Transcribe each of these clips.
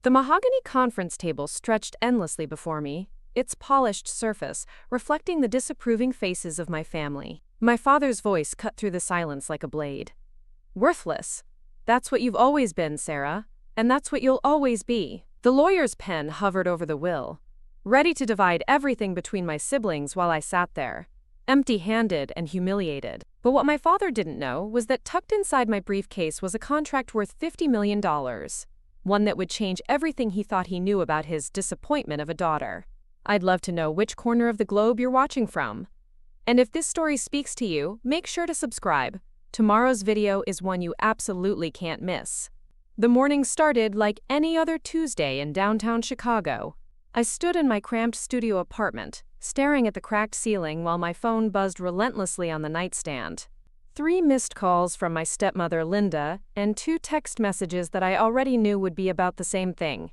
The mahogany conference table stretched endlessly before me, its polished surface reflecting the disapproving faces of my family. My father's voice cut through the silence like a blade. "Worthless. That's what you've always been, Sarah, and that's what you'll always be." The lawyer's pen hovered over the will, ready to divide everything between my siblings while I sat there, empty-handed and humiliated. But what my father didn't know was that tucked inside my briefcase was a contract worth $50 million, one that would change everything he thought he knew about his disappointment of a daughter. I'd love to know which corner of the globe you're watching from. And if this story speaks to you, make sure to subscribe. Tomorrow's video is one you absolutely can't miss. The morning started like any other Tuesday in downtown Chicago. I stood in my cramped studio apartment, staring at the cracked ceiling while my phone buzzed relentlessly on the nightstand. 3 missed calls from my stepmother Linda, and 2 text messages that I already knew would be about the same thing.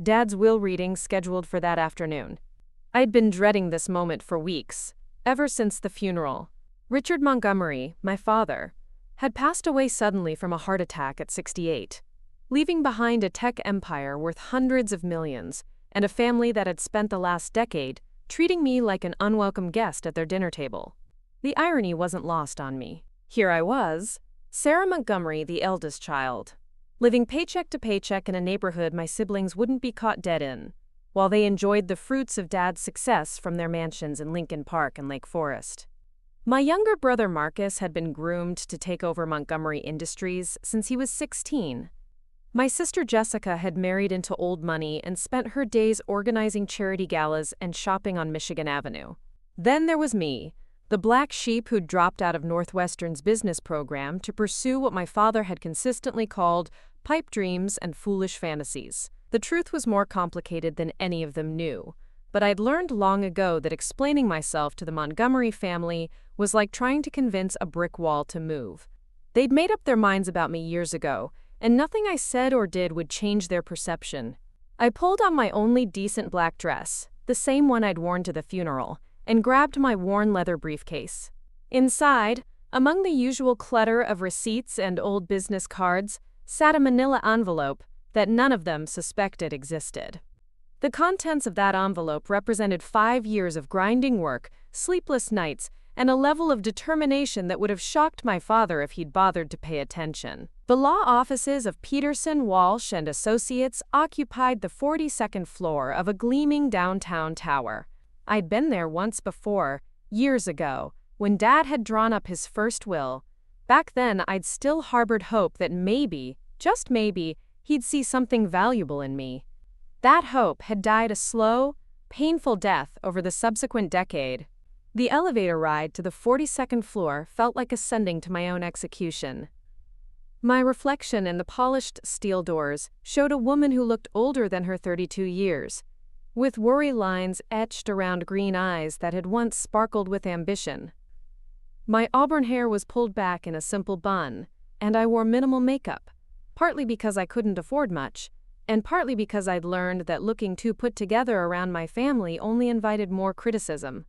Dad's will reading scheduled for that afternoon. I'd been dreading this moment for weeks, ever since the funeral. Richard Montgomery, my father, had passed away suddenly from a heart attack at 68, leaving behind a tech empire worth hundreds of millions and a family that had spent the last decade treating me like an unwelcome guest at their dinner table. The irony wasn't lost on me. Here I was, Sarah Montgomery, the eldest child, living paycheck to paycheck in a neighborhood my siblings wouldn't be caught dead in, while they enjoyed the fruits of Dad's success from their mansions in Lincoln Park and Lake Forest. My younger brother Marcus had been groomed to take over Montgomery Industries since he was 16. My sister Jessica had married into old money and spent her days organizing charity galas and shopping on Michigan Avenue. Then there was me, the black sheep who'd dropped out of Northwestern's business program to pursue what my father had consistently called pipe dreams and foolish fantasies. The truth was more complicated than any of them knew, but I'd learned long ago that explaining myself to the Montgomery family was like trying to convince a brick wall to move. They'd made up their minds about me years ago, and nothing I said or did would change their perception. I pulled on my only decent black dress, the same one I'd worn to the funeral, and grabbed my worn leather briefcase. Inside, among the usual clutter of receipts and old business cards, sat a manila envelope that none of them suspected existed. The contents of that envelope represented 5 years of grinding work, sleepless nights, and a level of determination that would have shocked my father if he'd bothered to pay attention. The law offices of Peterson, Walsh and Associates occupied the 42nd floor of a gleaming downtown tower. I'd been there once before, years ago, when Dad had drawn up his first will. Back then, I'd still harbored hope that maybe, just maybe, he'd see something valuable in me. That hope had died a slow, painful death over the subsequent decade. The elevator ride to the 42nd floor felt like ascending to my own execution. My reflection in the polished steel doors showed a woman who looked older than her 32 years, with worry lines etched around green eyes that had once sparkled with ambition. My auburn hair was pulled back in a simple bun, and I wore minimal makeup, partly because I couldn't afford much, and partly because I'd learned that looking too put together around my family only invited more criticism.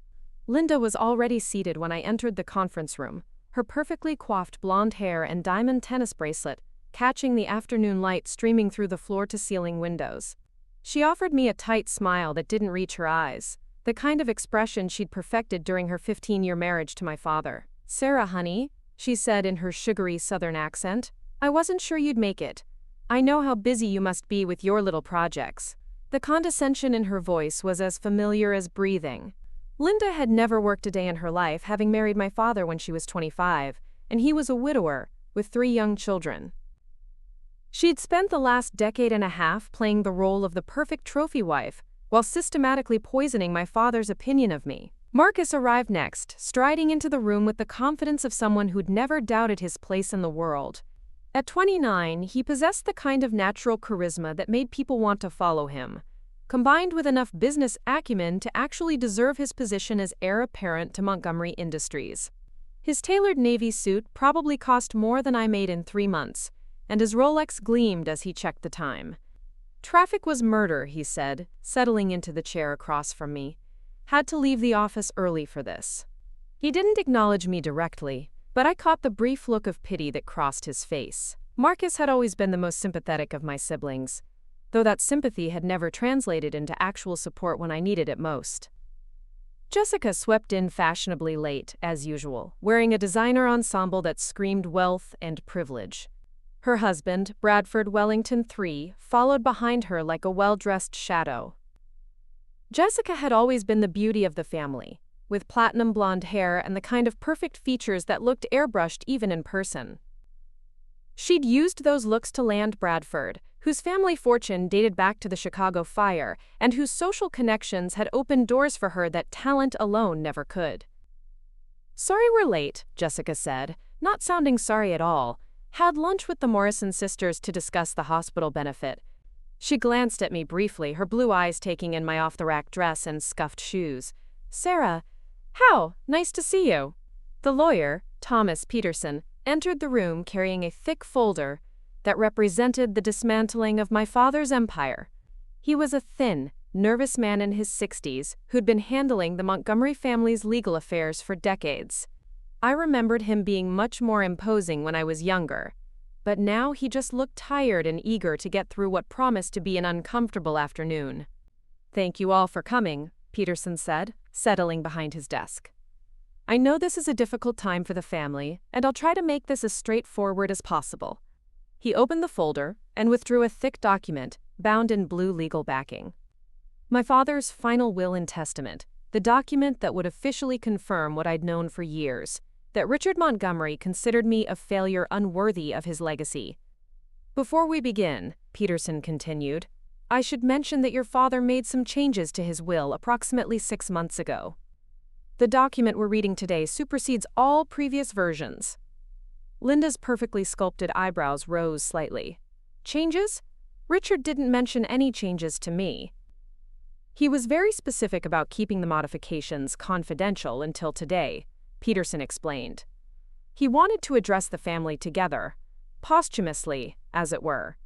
Linda was already seated when I entered the conference room, her perfectly coiffed blonde hair and diamond tennis bracelet catching the afternoon light streaming through the floor-to-ceiling windows. She offered me a tight smile that didn't reach her eyes, the kind of expression she'd perfected during her 15-year marriage to my father. "Sarah, honey," she said in her sugary southern accent, "I wasn't sure you'd make it. I know how busy you must be with your little projects." The condescension in her voice was as familiar as breathing. Linda had never worked a day in her life, having married my father when she was 25, and he was a widower with 3 young children. She'd spent the last decade and a half playing the role of the perfect trophy wife, while systematically poisoning my father's opinion of me. Marcus arrived next, striding into the room with the confidence of someone who'd never doubted his place in the world. At 29, he possessed the kind of natural charisma that made people want to follow him, combined with enough business acumen to actually deserve his position as heir apparent to Montgomery Industries. His tailored navy suit probably cost more than I made in 3 months, and his Rolex gleamed as he checked the time. "Traffic was murder," he said, settling into the chair across from me. "Had to leave the office early for this." He didn't acknowledge me directly, but I caught the brief look of pity that crossed his face. Marcus had always been the most sympathetic of my siblings, though that sympathy had never translated into actual support when I needed it most. Jessica swept in fashionably late, as usual, wearing a designer ensemble that screamed wealth and privilege. Her husband, Bradford Wellington III, followed behind her like a well-dressed shadow. Jessica had always been the beauty of the family, with platinum blonde hair and the kind of perfect features that looked airbrushed even in person. She'd used those looks to land Bradford, whose family fortune dated back to the Chicago fire and whose social connections had opened doors for her that talent alone never could. "Sorry we're late," Jessica said, not sounding sorry at all. "Had lunch with the Morrison sisters to discuss the hospital benefit." She glanced at me briefly, her blue eyes taking in my off-the-rack dress and scuffed shoes. "Sarah, how nice to see you." The lawyer, Thomas Peterson, entered the room carrying a thick folder that represented the dismantling of my father's empire. He was a thin, nervous man in his 60s who'd been handling the Montgomery family's legal affairs for decades. I remembered him being much more imposing when I was younger, but now he just looked tired and eager to get through what promised to be an uncomfortable afternoon. "Thank you all for coming," Peterson said, settling behind his desk. "I know this is a difficult time for the family, and I'll try to make this as straightforward as possible." He opened the folder and withdrew a thick document bound in blue legal backing. My father's final will and testament, the document that would officially confirm what I'd known for years, that Richard Montgomery considered me a failure unworthy of his legacy. "Before we begin," Peterson continued, "I should mention that your father made some changes to his will approximately 6 months ago. The document we're reading today supersedes all previous versions." Linda's perfectly sculpted eyebrows rose slightly. "Changes? Richard didn't mention any changes to me. He was very specific about keeping the modifications confidential until today," Peterson explained. "He wanted to address the family together, posthumously, as it were."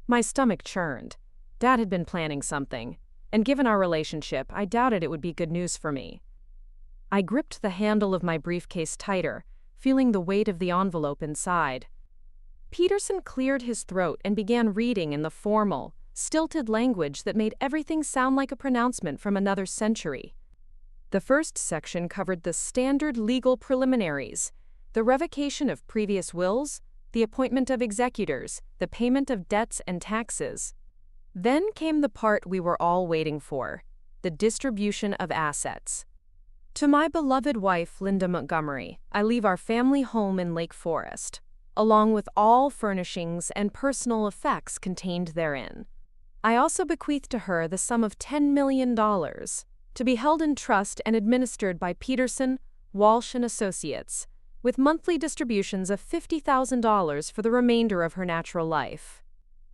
My stomach churned. Dad had been planning something, and given our relationship, I doubted it would be good news for me. I gripped the handle of my briefcase tighter, feeling the weight of the envelope inside. Peterson cleared his throat and began reading in the formal, stilted language that made everything sound like a pronouncement from another century. The first section covered the standard legal preliminaries, the revocation of previous wills, the appointment of executors, the payment of debts and taxes. Then came the part we were all waiting for, the distribution of assets. "To my beloved wife, Linda Montgomery, I leave our family home in Lake Forest, along with all furnishings and personal effects contained therein. I also bequeath to her the sum of $10 million, to be held in trust and administered by Peterson, Walsh & Associates, with monthly distributions of $50,000 for the remainder of her natural life."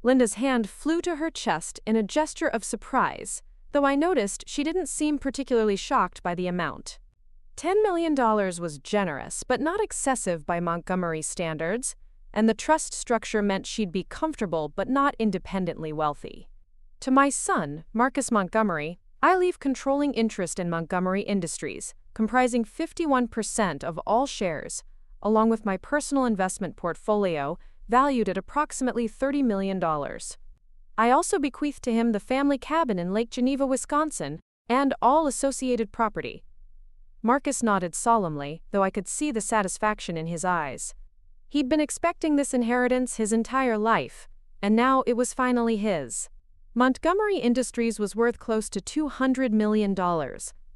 Linda's hand flew to her chest in a gesture of surprise, though I noticed she didn't seem particularly shocked by the amount. $10 million was generous, but not excessive by Montgomery standards, and the trust structure meant she'd be comfortable but not independently wealthy. "To my son, Marcus Montgomery, I leave controlling interest in Montgomery Industries, comprising 51% of all shares, along with my personal investment portfolio, valued at approximately $30 million. I also bequeath to him the family cabin in Lake Geneva, Wisconsin, and all associated property." Marcus nodded solemnly, though I could see the satisfaction in his eyes. He'd been expecting this inheritance his entire life, and now it was finally his. Montgomery Industries was worth close to $200 million,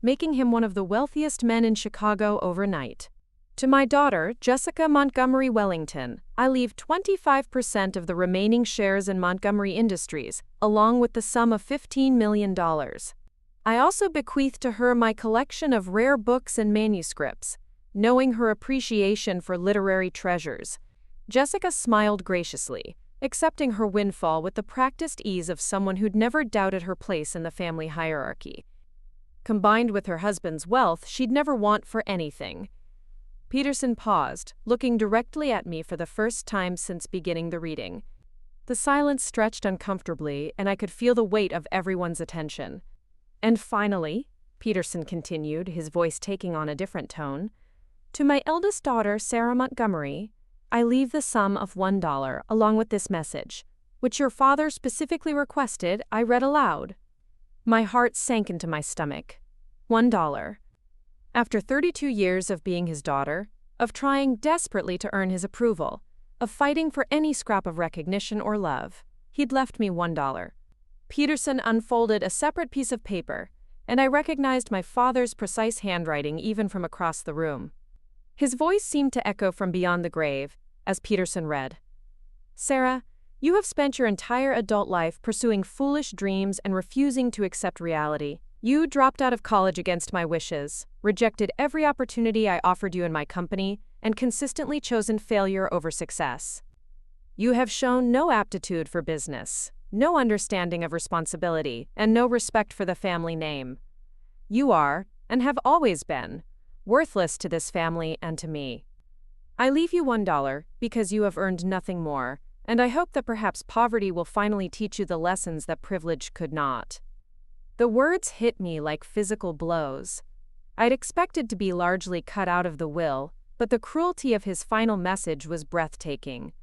making him one of the wealthiest men in Chicago overnight. "To my daughter, Jessica Montgomery Wellington, I leave 25% of the remaining shares in Montgomery Industries, along with the sum of $15 million. I also bequeath to her my collection of rare books and manuscripts, knowing her appreciation for literary treasures." Jessica smiled graciously, accepting her windfall with the practiced ease of someone who'd never doubted her place in the family hierarchy. Combined with her husband's wealth, she'd never want for anything. Peterson paused, looking directly at me for the first time since beginning the reading. The silence stretched uncomfortably, and I could feel the weight of everyone's attention. "And finally," Peterson continued, his voice taking on a different tone, "to my eldest daughter, Sarah Montgomery, I leave the sum of $1 along with this message. which your father specifically requested, I read aloud. My heart sank into my stomach. $1. After 32 years of being his daughter, of trying desperately to earn his approval, of fighting for any scrap of recognition or love, he'd left me $1. Peterson unfolded a separate piece of paper, and I recognized my father's precise handwriting even from across the room. His voice seemed to echo from beyond the grave, as Peterson read. Sarah, you have spent your entire adult life pursuing foolish dreams and refusing to accept reality. You dropped out of college against my wishes, rejected every opportunity I offered you in my company, and consistently chosen failure over success. You have shown no aptitude for business, no understanding of responsibility, and no respect for the family name. You are, and have always been, worthless to this family and to me. I leave you $1 because you have earned nothing more, and I hope that perhaps poverty will finally teach you the lessons that privilege could not. The words hit me like physical blows. I'd expected to be largely cut out of the will, but the cruelty of his final message was breathtaking.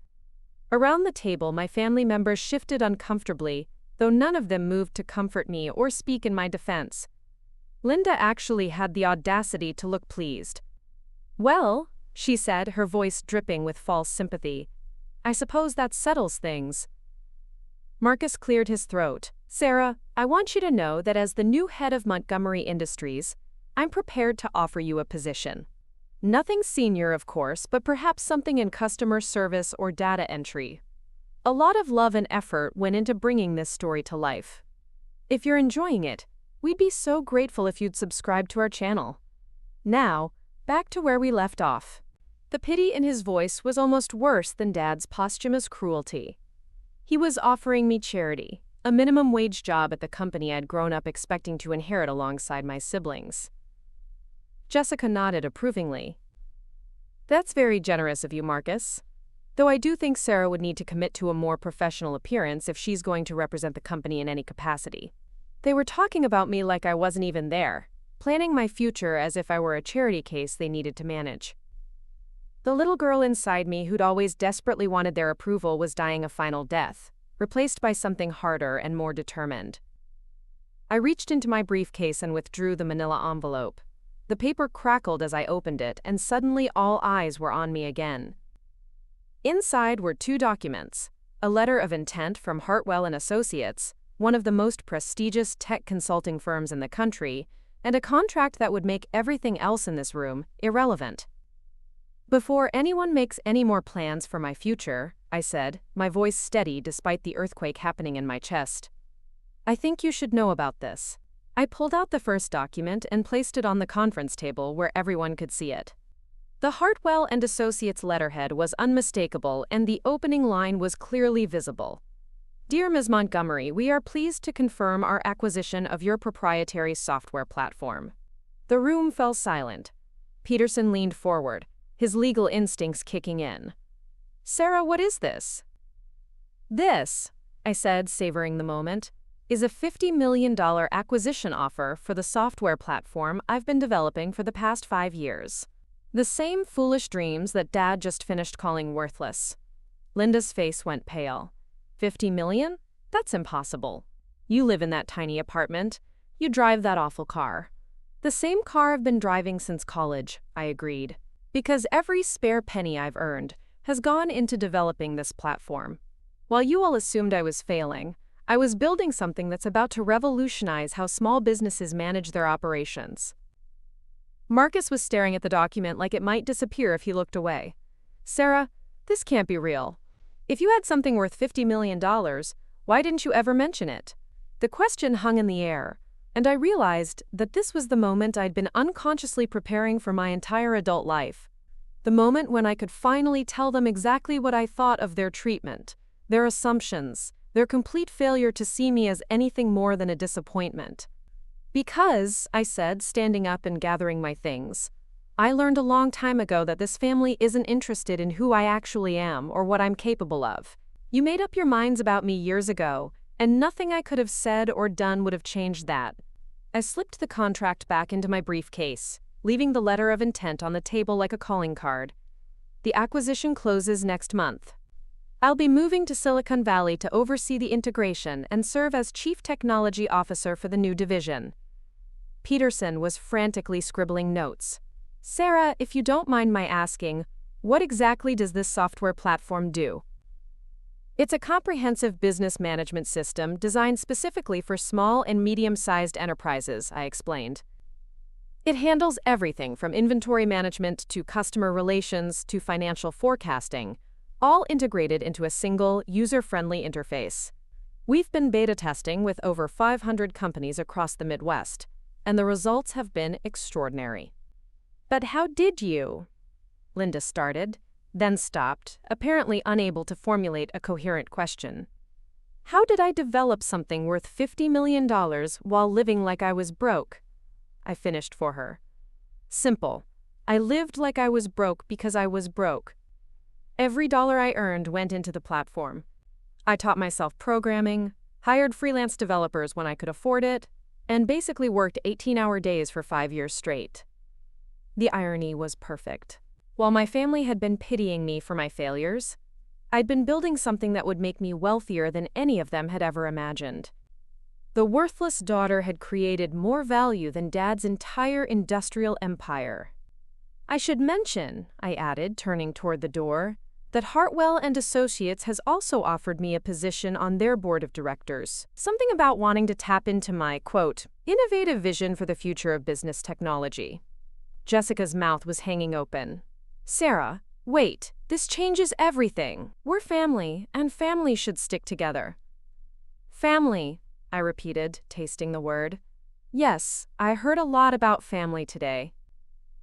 Around the table, my family members shifted uncomfortably, though none of them moved to comfort me or speak in my defense. Linda actually had the audacity to look pleased. Well, she said, her voice dripping with false sympathy, I suppose that settles things. Marcus cleared his throat. Sarah, I want you to know that as the new head of Montgomery Industries, I'm prepared to offer you a position. Nothing senior, of course, but perhaps something in customer service or data entry. A lot of love and effort went into bringing this story to life. If you're enjoying it, we'd be so grateful if you'd subscribe to our channel. Now, back to where we left off. The pity in his voice was almost worse than Dad's posthumous cruelty. He was offering me charity, a minimum wage job at the company I'd grown up expecting to inherit alongside my siblings. Jessica nodded approvingly. That's very generous of you, Marcus. Though I do think Sarah would need to commit to a more professional appearance if she's going to represent the company in any capacity. They were talking about me like I wasn't even there, planning my future as if I were a charity case they needed to manage. The little girl inside me who'd always desperately wanted their approval was dying a final death, replaced by something harder and more determined. I reached into my briefcase and withdrew the manila envelope. The paper crackled as I opened it, and suddenly all eyes were on me again. Inside were 2 documents, a letter of intent from Hartwell & Associates, one of the most prestigious tech consulting firms in the country, and a contract that would make everything else in this room irrelevant. Before anyone makes any more plans for my future, I said, my voice steady despite the earthquake happening in my chest, I think you should know about this. I pulled out the first document and placed it on the conference table where everyone could see it. The Hartwell & Associates letterhead was unmistakable and the opening line was clearly visible. Dear Ms. Montgomery, we are pleased to confirm our acquisition of your proprietary software platform. The room fell silent. Peterson leaned forward, his legal instincts kicking in. Sarah, what is this? This, I said, savoring the moment, is a $50 million acquisition offer for the software platform I've been developing for the past 5 years. The same foolish dreams that Dad just finished calling worthless. Linda's face went pale. 50 million? That's impossible. You live in that tiny apartment. You drive that awful car. The same car I've been driving since college, I agreed. Because every spare penny I've earned has gone into developing this platform. While you all assumed I was failing, I was building something that's about to revolutionize how small businesses manage their operations. Marcus was staring at the document like it might disappear if he looked away. Sarah, this can't be real. If you had something worth $50 million, why didn't you ever mention it? The question hung in the air, and I realized that this was the moment I'd been unconsciously preparing for my entire adult life. The moment when I could finally tell them exactly what I thought of their treatment, their assumptions, their complete failure to see me as anything more than a disappointment. Because, I said, standing up and gathering my things, I learned a long time ago that this family isn't interested in who I actually am or what I'm capable of. You made up your minds about me years ago, and nothing I could have said or done would have changed that. I slipped the contract back into my briefcase, leaving the letter of intent on the table like a calling card. The acquisition closes next month. I'll be moving to Silicon Valley to oversee the integration and serve as Chief Technology Officer for the new division. Peterson was frantically scribbling notes. Sarah, if you don't mind my asking, what exactly does this software platform do? It's a comprehensive business management system designed specifically for small and medium-sized enterprises, I explained. It handles everything from inventory management to customer relations to financial forecasting, all integrated into a single, user-friendly interface. We've been beta testing with over 500 companies across the Midwest, and the results have been extraordinary. But how did you? Linda started, then stopped, apparently unable to formulate a coherent question. How did I develop something worth $50 million while living like I was broke? I finished for her. Simple. I lived like I was broke because I was broke. Every dollar I earned went into the platform. I taught myself programming, hired freelance developers when I could afford it, and basically worked 18-hour days for 5 years straight. The irony was perfect. While my family had been pitying me for my failures, I'd been building something that would make me wealthier than any of them had ever imagined. The worthless daughter had created more value than Dad's entire industrial empire. I should mention, I added, turning toward the door, that Hartwell and Associates has also offered me a position on their board of directors. Something about wanting to tap into my, quote, innovative vision for the future of business technology. Jessica's mouth was hanging open. Sarah, wait, this changes everything. We're family, and family should stick together. Family, I repeated, tasting the word. Yes, I heard a lot about family today.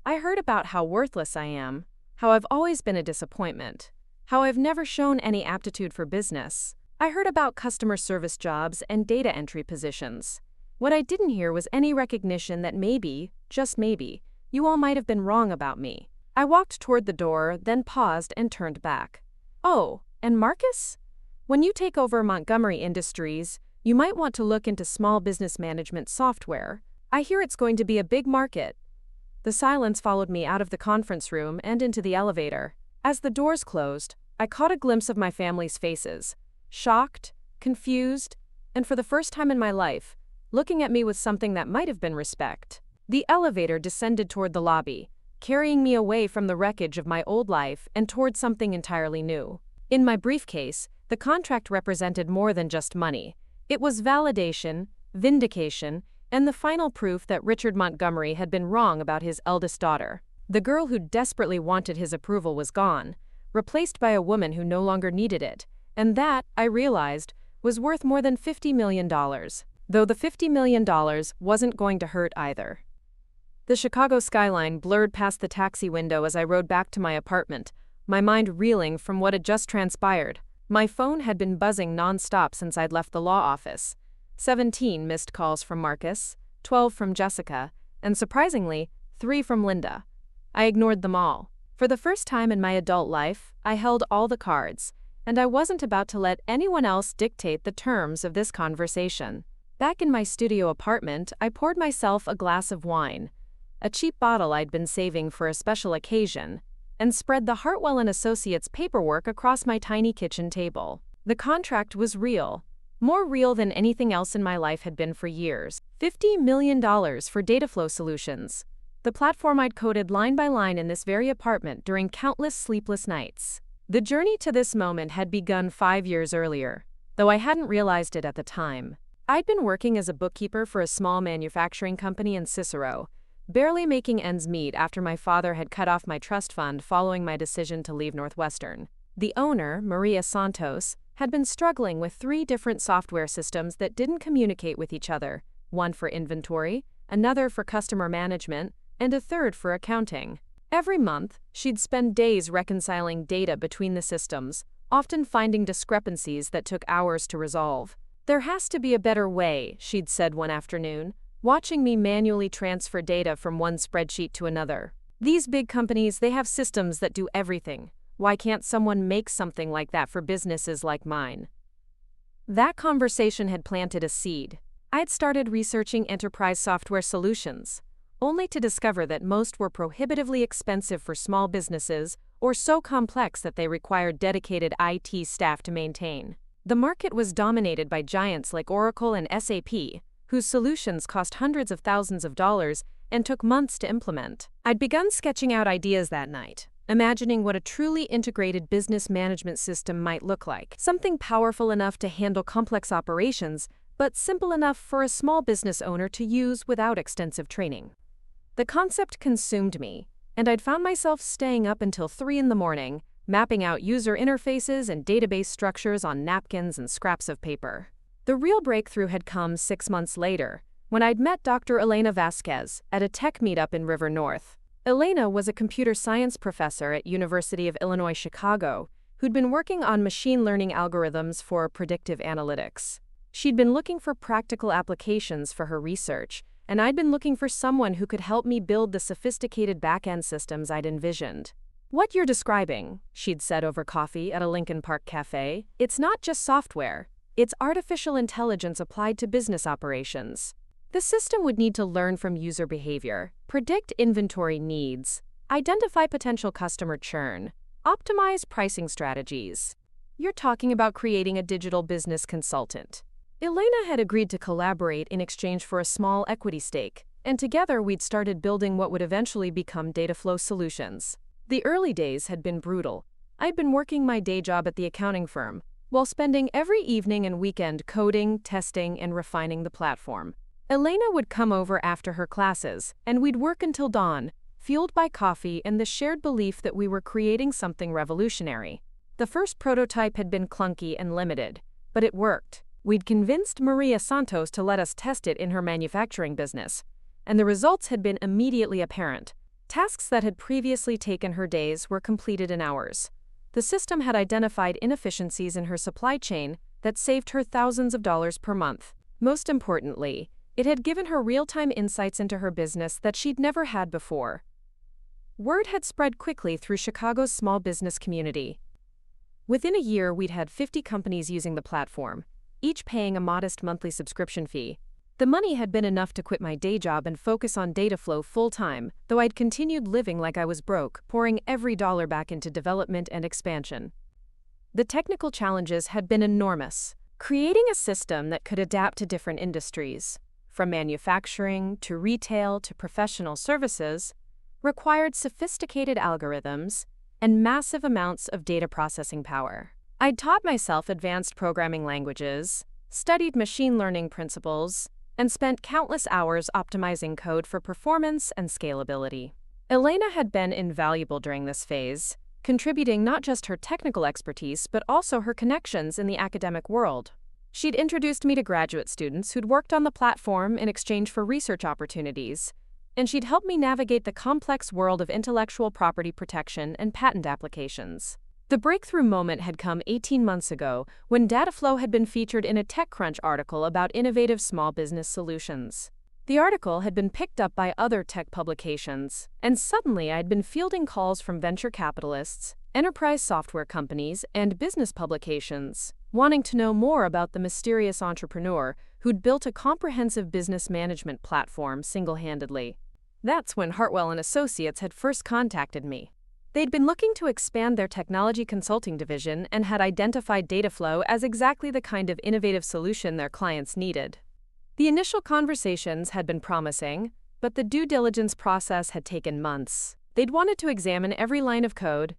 I heard about how worthless I am, how I've always been a disappointment, how I've never shown any aptitude for business. I heard about customer service jobs and data entry positions. What I didn't hear was any recognition that maybe, just maybe, you all might have been wrong about me. I walked toward the door, then paused and turned back. Oh, and Marcus? When you take over Montgomery Industries, you might want to look into small business management software. I hear it's going to be a big market. The silence followed me out of the conference room and into the elevator. As the doors closed, I caught a glimpse of my family's faces, shocked, confused, and for the first time in my life, looking at me with something that might have been respect. The elevator descended toward the lobby, carrying me away from the wreckage of my old life and toward something entirely new. In my briefcase, the contract represented more than just money. It was validation, vindication, and the final proof that Richard Montgomery had been wrong about his eldest daughter. The girl who desperately wanted his approval was gone, replaced by a woman who no longer needed it, and that, I realized, was worth more than $50 million, though the $50 million wasn't going to hurt either. The Chicago skyline blurred past the taxi window as I rode back to my apartment, my mind reeling from what had just transpired. My phone had been buzzing non-stop since I'd left the law office. 17 missed calls from Marcus, 12 from Jessica, and surprisingly, 3 from Linda. I ignored them all. For the first time in my adult life, I held all the cards, and I wasn't about to let anyone else dictate the terms of this conversation. Back in my studio apartment, I poured myself a glass of wine, a cheap bottle I'd been saving for a special occasion, and spread the Hartwell and Associates paperwork across my tiny kitchen table. The contract was real, more real than anything else in my life had been for years. $50 million for Dataflow Solutions, the platform I'd coded line by line in this very apartment during countless sleepless nights. The journey to this moment had begun 5 years earlier, though I hadn't realized it at the time. I'd been working as a bookkeeper for a small manufacturing company in Cicero, barely making ends meet after my father had cut off my trust fund following my decision to leave Northwestern. The owner, Maria Santos, had been struggling with 3 different software systems that didn't communicate with each other, one for inventory, another for customer management, and a third for accounting. Every month, she'd spend days reconciling data between the systems, often finding discrepancies that took hours to resolve. There has to be a better way, she'd said one afternoon, watching me manually transfer data from one spreadsheet to another. These big companies, they have systems that do everything. Why can't someone make something like that for businesses like mine? That conversation had planted a seed. I had started researching enterprise software solutions. only to discover that most were prohibitively expensive for small businesses or so complex that they required dedicated IT staff to maintain. The market was dominated by giants like Oracle and SAP, whose solutions cost hundreds of thousands of dollars and took months to implement. I'd begun sketching out ideas that night, imagining what a truly integrated business management system might look like. Something powerful enough to handle complex operations, but simple enough for a small business owner to use without extensive training. The concept consumed me, and I'd found myself staying up until 3 in the morning, mapping out user interfaces and database structures on napkins and scraps of paper. The real breakthrough had come 6 months later, when I'd met Dr. Elena Vasquez at a tech meetup in River North. Elena was a computer science professor at University of Illinois Chicago who'd been working on machine learning algorithms for predictive analytics. She'd been looking for practical applications for her research, and I'd been looking for someone who could help me build the sophisticated back-end systems I'd envisioned. "What you're describing," she'd said over coffee at a Lincoln Park cafe, "it's not just software. It's artificial intelligence applied to business operations. The system would need to learn from user behavior, predict inventory needs, identify potential customer churn, optimize pricing strategies. You're talking about creating a digital business consultant." Elena had agreed to collaborate in exchange for a small equity stake, and together we'd started building what would eventually become Dataflow Solutions. The early days had been brutal. I'd been working my day job at the accounting firm, while spending every evening and weekend coding, testing, and refining the platform. Elena would come over after her classes, and we'd work until dawn, fueled by coffee and the shared belief that we were creating something revolutionary. The first prototype had been clunky and limited, but it worked. We'd convinced Maria Santos to let us test it in her manufacturing business, and the results had been immediately apparent. Tasks that had previously taken her days were completed in hours. The system had identified inefficiencies in her supply chain that saved her thousands of dollars per month. Most importantly, it had given her real-time insights into her business that she'd never had before. Word had spread quickly through Chicago's small business community. Within a year, we'd had 50 companies using the platform, each paying a modest monthly subscription fee. The money had been enough to quit my day job and focus on Dataflow full-time, though I'd continued living like I was broke, pouring every dollar back into development and expansion. The technical challenges had been enormous. Creating a system that could adapt to different industries, from manufacturing to retail to professional services, required sophisticated algorithms and massive amounts of data processing power. I'd taught myself advanced programming languages, studied machine learning principles, and spent countless hours optimizing code for performance and scalability. Elena had been invaluable during this phase, contributing not just her technical expertise but also her connections in the academic world. She'd introduced me to graduate students who'd worked on the platform in exchange for research opportunities, and she'd helped me navigate the complex world of intellectual property protection and patent applications. The breakthrough moment had come 18 months ago when Dataflow had been featured in a TechCrunch article about innovative small business solutions. The article had been picked up by other tech publications, and suddenly I'd been fielding calls from venture capitalists, enterprise software companies, and business publications, wanting to know more about the mysterious entrepreneur who'd built a comprehensive business management platform single-handedly. That's when Hartwell & Associates had first contacted me. They'd been looking to expand their technology consulting division and had identified Dataflow as exactly the kind of innovative solution their clients needed. The initial conversations had been promising, but the due diligence process had taken months. They'd wanted to examine every line of code,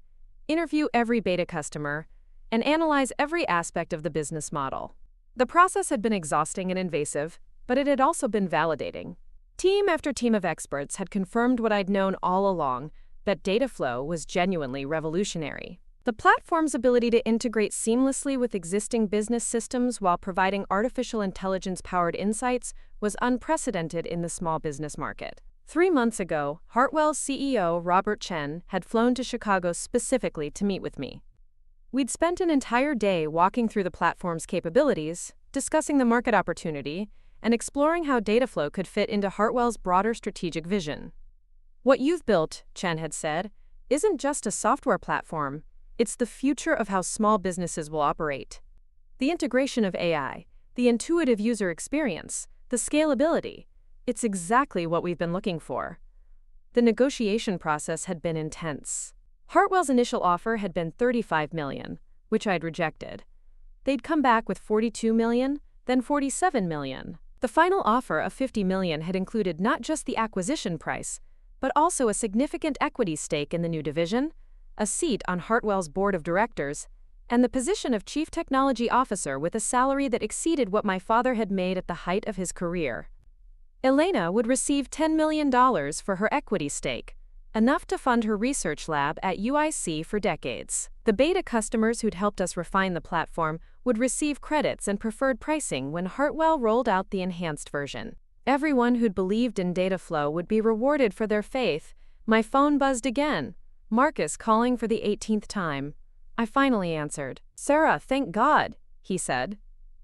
interview every beta customer, and analyze every aspect of the business model. The process had been exhausting and invasive, but it had also been validating. Team after team of experts had confirmed what I'd known all along, that Dataflow was genuinely revolutionary. The platform's ability to integrate seamlessly with existing business systems while providing artificial intelligence-powered insights was unprecedented in the small business market. 3 months ago, Hartwell's CEO, Robert Chen, had flown to Chicago specifically to meet with me. We'd spent an entire day walking through the platform's capabilities, discussing the market opportunity, and exploring how Dataflow could fit into Hartwell's broader strategic vision. "What you've built," Chen had said, "isn't just a software platform, it's the future of how small businesses will operate. The integration of AI, the intuitive user experience, the scalability, It's exactly what we've been looking for. The negotiation process had been intense. Hartwell's initial offer had been $35 million, which I'd rejected. They'd come back with $42 million, then $47 million. The final offer of $50 million had included not just the acquisition price, but also a significant equity stake in the new division, a seat on Hartwell's board of directors, and the position of chief technology officer with a salary that exceeded what my father had made at the height of his career. Elena would receive $10 million for her equity stake, enough to fund her research lab at UIC for decades. The beta customers who'd helped us refine the platform would receive credits and preferred pricing when Hartwell rolled out the enhanced version. Everyone who'd believed in data flow would be rewarded for their faith. My phone buzzed again. Marcus calling for the 18th time. I finally answered. "Sarah, thank God," he said.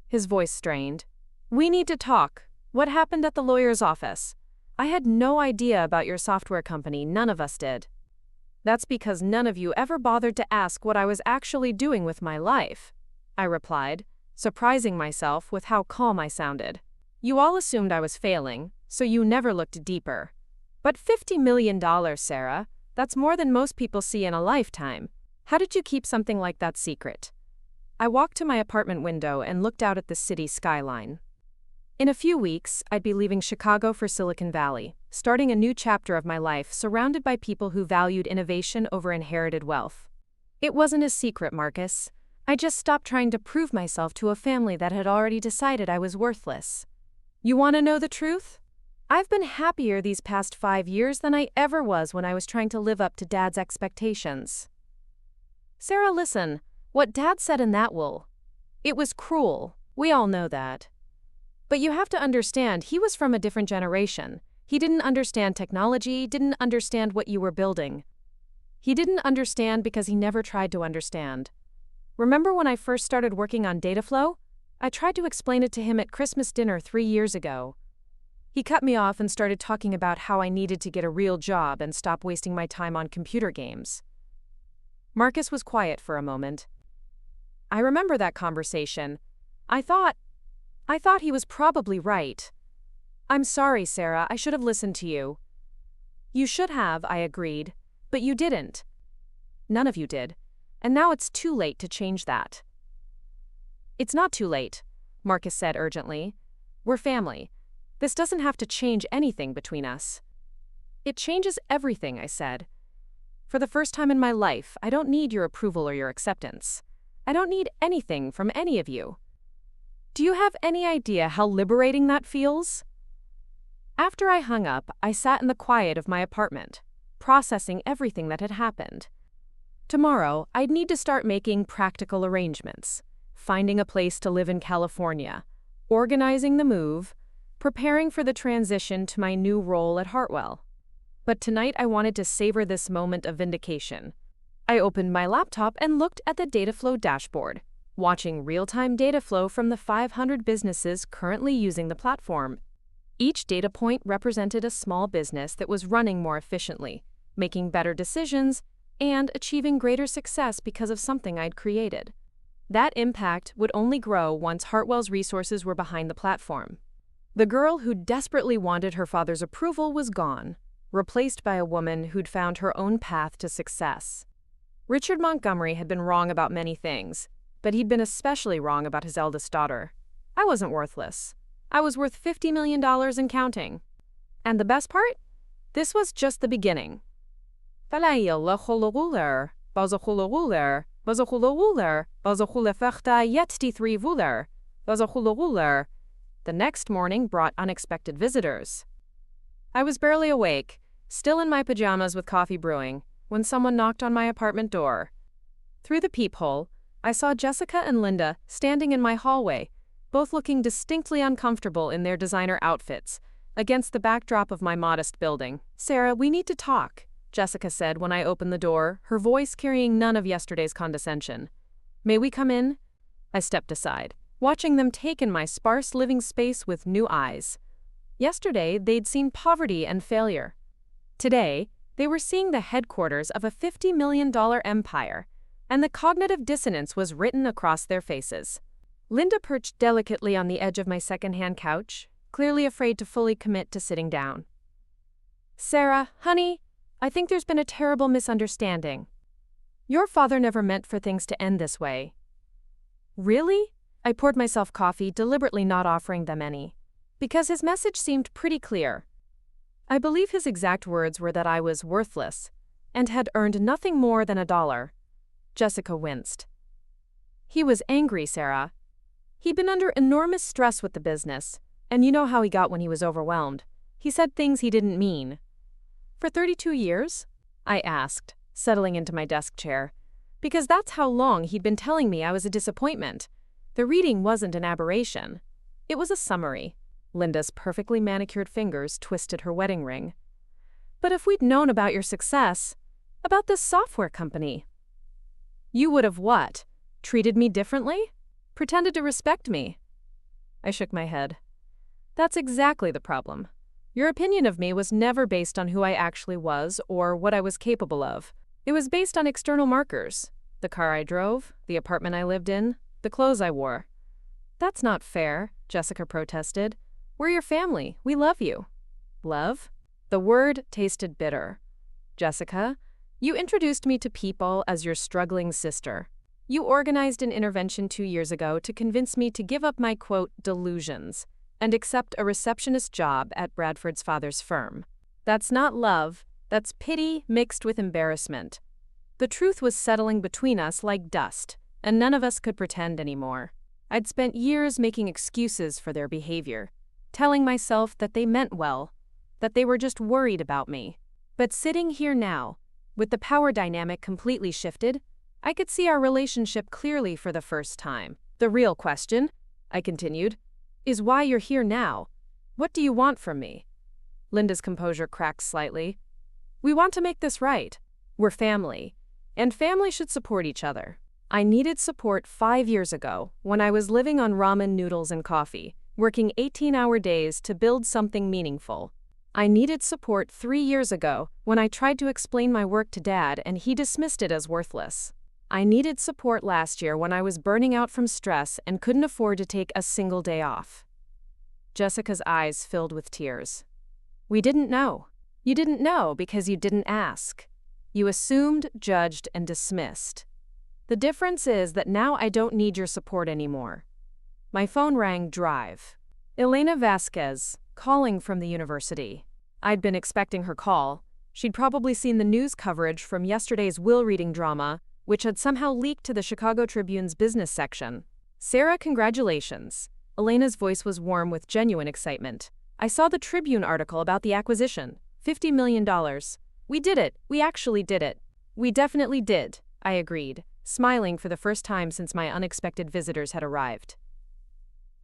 His voice strained. "We need to talk. What happened at the lawyer's office? I had no idea about your software company, none of us did." "That's because none of you ever bothered to ask what I was actually doing with my life," I replied, surprising myself with how calm I sounded. "You all assumed I was failing, so you never looked deeper. But $50 million, Sarah, that's more than most people see in a lifetime. How did you keep something like that secret?" I walked to my apartment window and looked out at the city skyline. In a few weeks, I'd be leaving Chicago for Silicon Valley, starting a new chapter of my life surrounded by people who valued innovation over inherited wealth. It wasn't a secret, Marcus. I just stopped trying to prove myself to a family that had already decided I was worthless. You want to know the truth? I've been happier these past 5 years than I ever was when I was trying to live up to Dad's expectations. Sarah, listen, what Dad said in that will. It was cruel. We all know that. But you have to understand, he was from a different generation. He didn't understand technology, didn't understand what you were building. He didn't understand because he never tried to understand. Remember when I first started working on data flow? I tried to explain it to him at Christmas dinner 3 years ago. He cut me off and started talking about how I needed to get a real job and stop wasting my time on computer games. Marcus was quiet for a moment. I remember that conversation. I thought he was probably right. I'm sorry, Sarah, I should have listened to you. You should have, I agreed, but you didn't. None of you did, and now it's too late to change that. It's not too late, Marcus said urgently. We're family. This doesn't have to change anything between us. It changes everything, I said. For the first time in my life, I don't need your approval or your acceptance. I don't need anything from any of you. Do you have any idea how liberating that feels? After I hung up, I sat in the quiet of my apartment, processing everything that had happened. Tomorrow, I'd need to start making practical arrangements, finding a place to live in California, organizing the move, preparing for the transition to my new role at Hartwell. But tonight I wanted to savor this moment of vindication. I opened my laptop and looked at the data flow dashboard, watching real-time data flow from the 500 businesses currently using the platform. Each data point represented a small business that was running more efficiently, making better decisions, and achieving greater success because of something I'd created. That impact would only grow once Hartwell's resources were behind the platform. The girl who desperately wanted her father's approval was gone, replaced by a woman who'd found her own path to success. Richard Montgomery had been wrong about many things, but he'd been especially wrong about his eldest daughter. I wasn't worthless. I was worth $50 million and counting. And the best part? This was just the beginning. The next morning brought unexpected visitors. I was barely awake, still in my pajamas with coffee brewing, when someone knocked on my apartment door. Through the peephole, I saw Jessica and Linda standing in my hallway, both looking distinctly uncomfortable in their designer outfits, against the backdrop of my modest building. "Sarah, we need to talk," Jessica said when I opened the door, her voice carrying none of yesterday's condescension. "May we come in?" I stepped aside, watching them take in my sparse living space with new eyes. Yesterday, they'd seen poverty and failure. Today, they were seeing the headquarters of a $50 million empire, and the cognitive dissonance was written across their faces. Linda perched delicately on the edge of my secondhand couch, clearly afraid to fully commit to sitting down. Sarah, honey, I think there's been a terrible misunderstanding. Your father never meant for things to end this way. Really? I poured myself coffee, deliberately not offering them any, because his message seemed pretty clear. I believe his exact words were that I was worthless and had earned nothing more than $1. Jessica winced. He was angry, Sarah. He'd been under enormous stress with the business, and you know how he got when he was overwhelmed. He said things he didn't mean. For 32 years? I asked, settling into my desk chair, because that's how long he'd been telling me I was a disappointment. The reading wasn't an aberration. It was a summary. Linda's perfectly manicured fingers twisted her wedding ring. But if we'd known about your success, about this software company, you would have what? Treated me differently? Pretended to respect me? I shook my head. That's exactly the problem. Your opinion of me was never based on who I actually was or what I was capable of. It was based on external markers. The car I drove, the apartment I lived in, the clothes I wore. That's not fair, Jessica protested. We're your family. We love you. Love? The word tasted bitter. Jessica, you introduced me to people as your struggling sister. You organized an intervention 2 years ago to convince me to give up my, quote, delusions and accept a receptionist job at Bradford's father's firm. That's not love. That's pity mixed with embarrassment. The truth was settling between us like dust, and none of us could pretend anymore. I'd spent years making excuses for their behavior, telling myself that they meant well, that they were just worried about me. But sitting here now, with the power dynamic completely shifted, I could see our relationship clearly for the first time. The real question, I continued, is why you're here now. What do you want from me? Linda's composure cracked slightly. We want to make this right. We're family, and family should support each other. I needed support 5 years ago when I was living on ramen noodles and coffee, working 18-hour days to build something meaningful. I needed support 3 years ago when I tried to explain my work to Dad and he dismissed it as worthless. I needed support last year when I was burning out from stress and couldn't afford to take a single day off. Jessica's eyes filled with tears. We didn't know. You didn't know because you didn't ask. You assumed, judged, and dismissed. The difference is that now I don't need your support anymore. My phone rang Drive. Elena Vasquez, calling from the university. I'd been expecting her call. She'd probably seen the news coverage from yesterday's will-reading drama, which had somehow leaked to the Chicago Tribune's business section. Sarah, congratulations. Elena's voice was warm with genuine excitement. I saw the Tribune article about the acquisition. $50 million. We did it. We actually did it. We definitely did, I agreed, smiling for the first time since my unexpected visitors had arrived.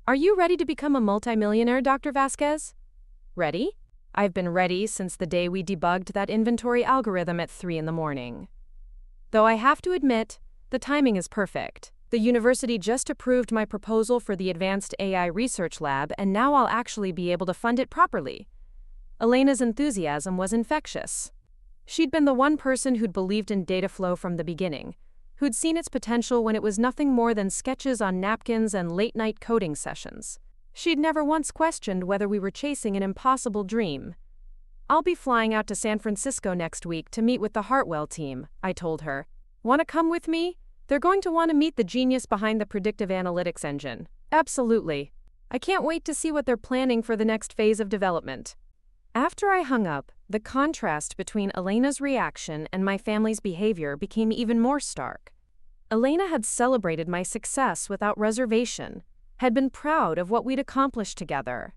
Are you ready to become a multimillionaire, Dr. Vasquez? Ready? I've been ready since the day we debugged that inventory algorithm at 3 in the morning. Though I have to admit, the timing is perfect. The university just approved my proposal for the Advanced AI Research Lab, and now I'll actually be able to fund it properly. Elena's enthusiasm was infectious. She'd been the one person who'd believed in data flow from the beginning, who'd seen its potential when it was nothing more than sketches on napkins and late-night coding sessions. She'd never once questioned whether we were chasing an impossible dream. I'll be flying out to San Francisco next week to meet with the Hartwell team, I told her. Want to come with me? They're going to want to meet the genius behind the predictive analytics engine. Absolutely. I can't wait to see what they're planning for the next phase of development. After I hung up, the contrast between Elena's reaction and my family's behavior became even more stark. Elena had celebrated my success without reservation, had been proud of what we'd accomplished together.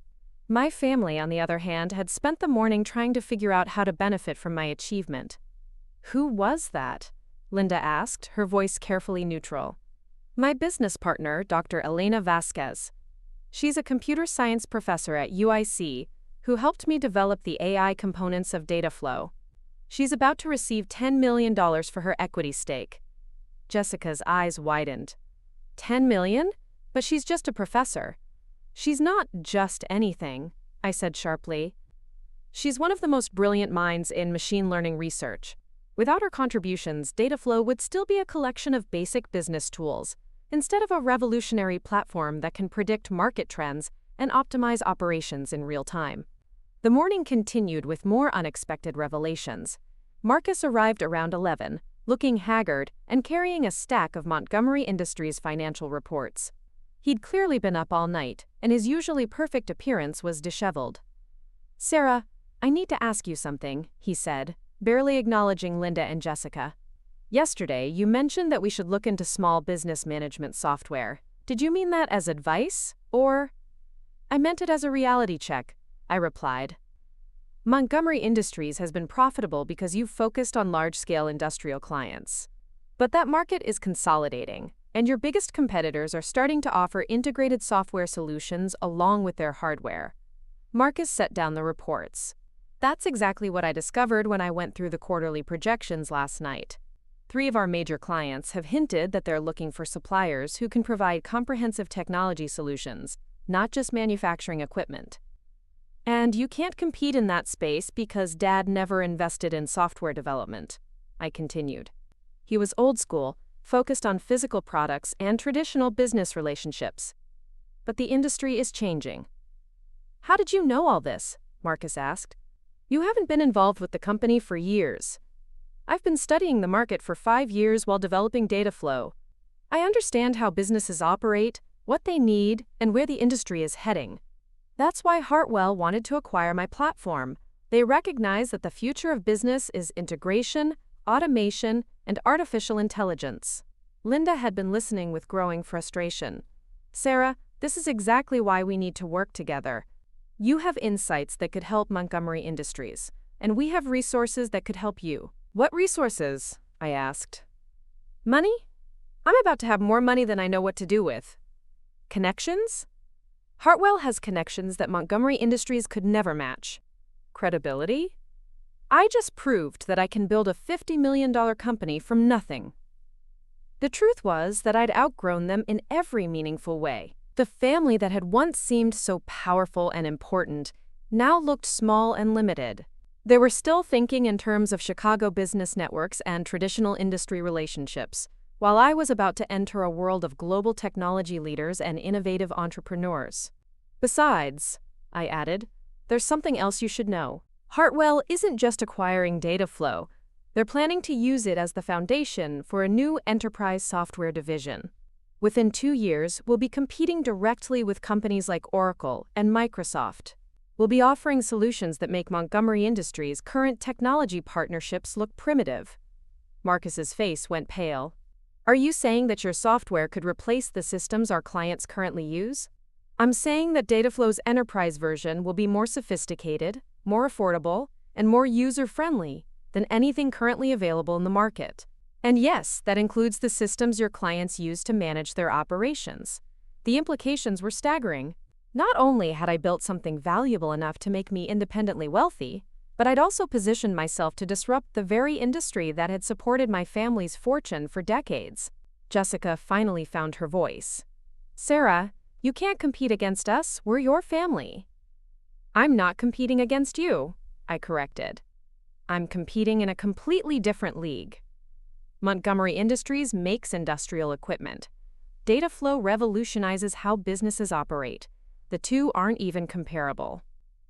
My family, on the other hand, had spent the morning trying to figure out how to benefit from my achievement. Who was that? Linda asked, her voice carefully neutral. My business partner, Dr. Elena Vasquez. She's a computer science professor at UIC who helped me develop the AI components of data flow. She's about to receive $10 million for her equity stake. Jessica's eyes widened. 10 million? But she's just a professor. She's not just anything, I said sharply. She's one of the most brilliant minds in machine learning research. Without her contributions, Dataflow would still be a collection of basic business tools, instead of a revolutionary platform that can predict market trends and optimize operations in real time. The morning continued with more unexpected revelations. Marcus arrived around 11, looking haggard and carrying a stack of Montgomery Industries financial reports. He'd clearly been up all night, and his usually perfect appearance was disheveled. "Sarah, I need to ask you something," he said, barely acknowledging Linda and Jessica. "Yesterday, you mentioned that we should look into small business management software. Did you mean that as advice, or?" "I meant it as a reality check," I replied. "Montgomery Industries has been profitable because you've focused on large-scale industrial clients. But that market is consolidating, and your biggest competitors are starting to offer integrated software solutions along with their hardware." Marcus set down the reports. "That's exactly what I discovered when I went through the quarterly projections last night. 3 of our major clients have hinted that they're looking for suppliers who can provide comprehensive technology solutions, not just manufacturing equipment. And you can't compete in that space because Dad never invested in software development," I continued. "He was old school, focused on physical products and traditional business relationships. But the industry is changing." "How did you know all this?" Marcus asked. "You haven't been involved with the company for years." "I've been studying the market for 5 years while developing data flow. I understand how businesses operate, what they need, and where the industry is heading. That's why Hartwell wanted to acquire my platform. They recognize that the future of business is integration, automation, and artificial intelligence." Linda had been listening with growing frustration. "Sarah, this is exactly why we need to work together. You have insights that could help Montgomery Industries, and we have resources that could help you." "What resources?" I asked. "Money? I'm about to have more money than I know what to do with." "Connections? Hartwell has connections that Montgomery Industries could never match." "Credibility? I just proved that I can build a $50 million company from nothing." The truth was that I'd outgrown them in every meaningful way. The family that had once seemed so powerful and important now looked small and limited. They were still thinking in terms of Chicago business networks and traditional industry relationships, while I was about to enter a world of global technology leaders and innovative entrepreneurs. "Besides," I added, "there's something else you should know. Hartwell isn't just acquiring data flow. They're planning to use it as the foundation for a new enterprise software division. Within 2 years, we'll be competing directly with companies like Oracle and Microsoft. We'll be offering solutions that make Montgomery Industries' current technology partnerships look primitive." Marcus's face went pale. "Are you saying that your software could replace the systems our clients currently use?" "I'm saying that Dataflow's enterprise version will be more sophisticated, more affordable, and more user-friendly than anything currently available in the market. And yes, that includes the systems your clients use to manage their operations." The implications were staggering. Not only had I built something valuable enough to make me independently wealthy, but I'd also positioned myself to disrupt the very industry that had supported my family's fortune for decades. Jessica finally found her voice. "Sarah, you can't compete against us, we're your family." "I'm not competing against you," I corrected. "I'm competing in a completely different league. Montgomery Industries makes industrial equipment. Dataflow revolutionizes how businesses operate. The two aren't even comparable."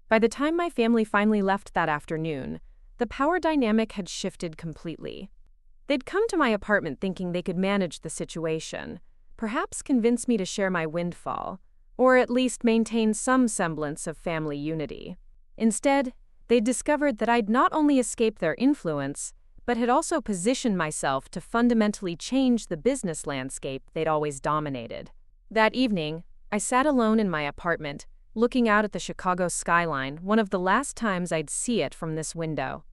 By the time my family finally left that afternoon, the power dynamic had shifted completely. They'd come to my apartment thinking they could manage the situation, perhaps convince me to share my windfall, or at least maintain some semblance of family unity. Instead, they'd discovered that I'd not only escaped their influence, but had also positioned myself to fundamentally change the business landscape they'd always dominated. That evening, I sat alone in my apartment, looking out at the Chicago skyline, one of the last times I'd see it from this window.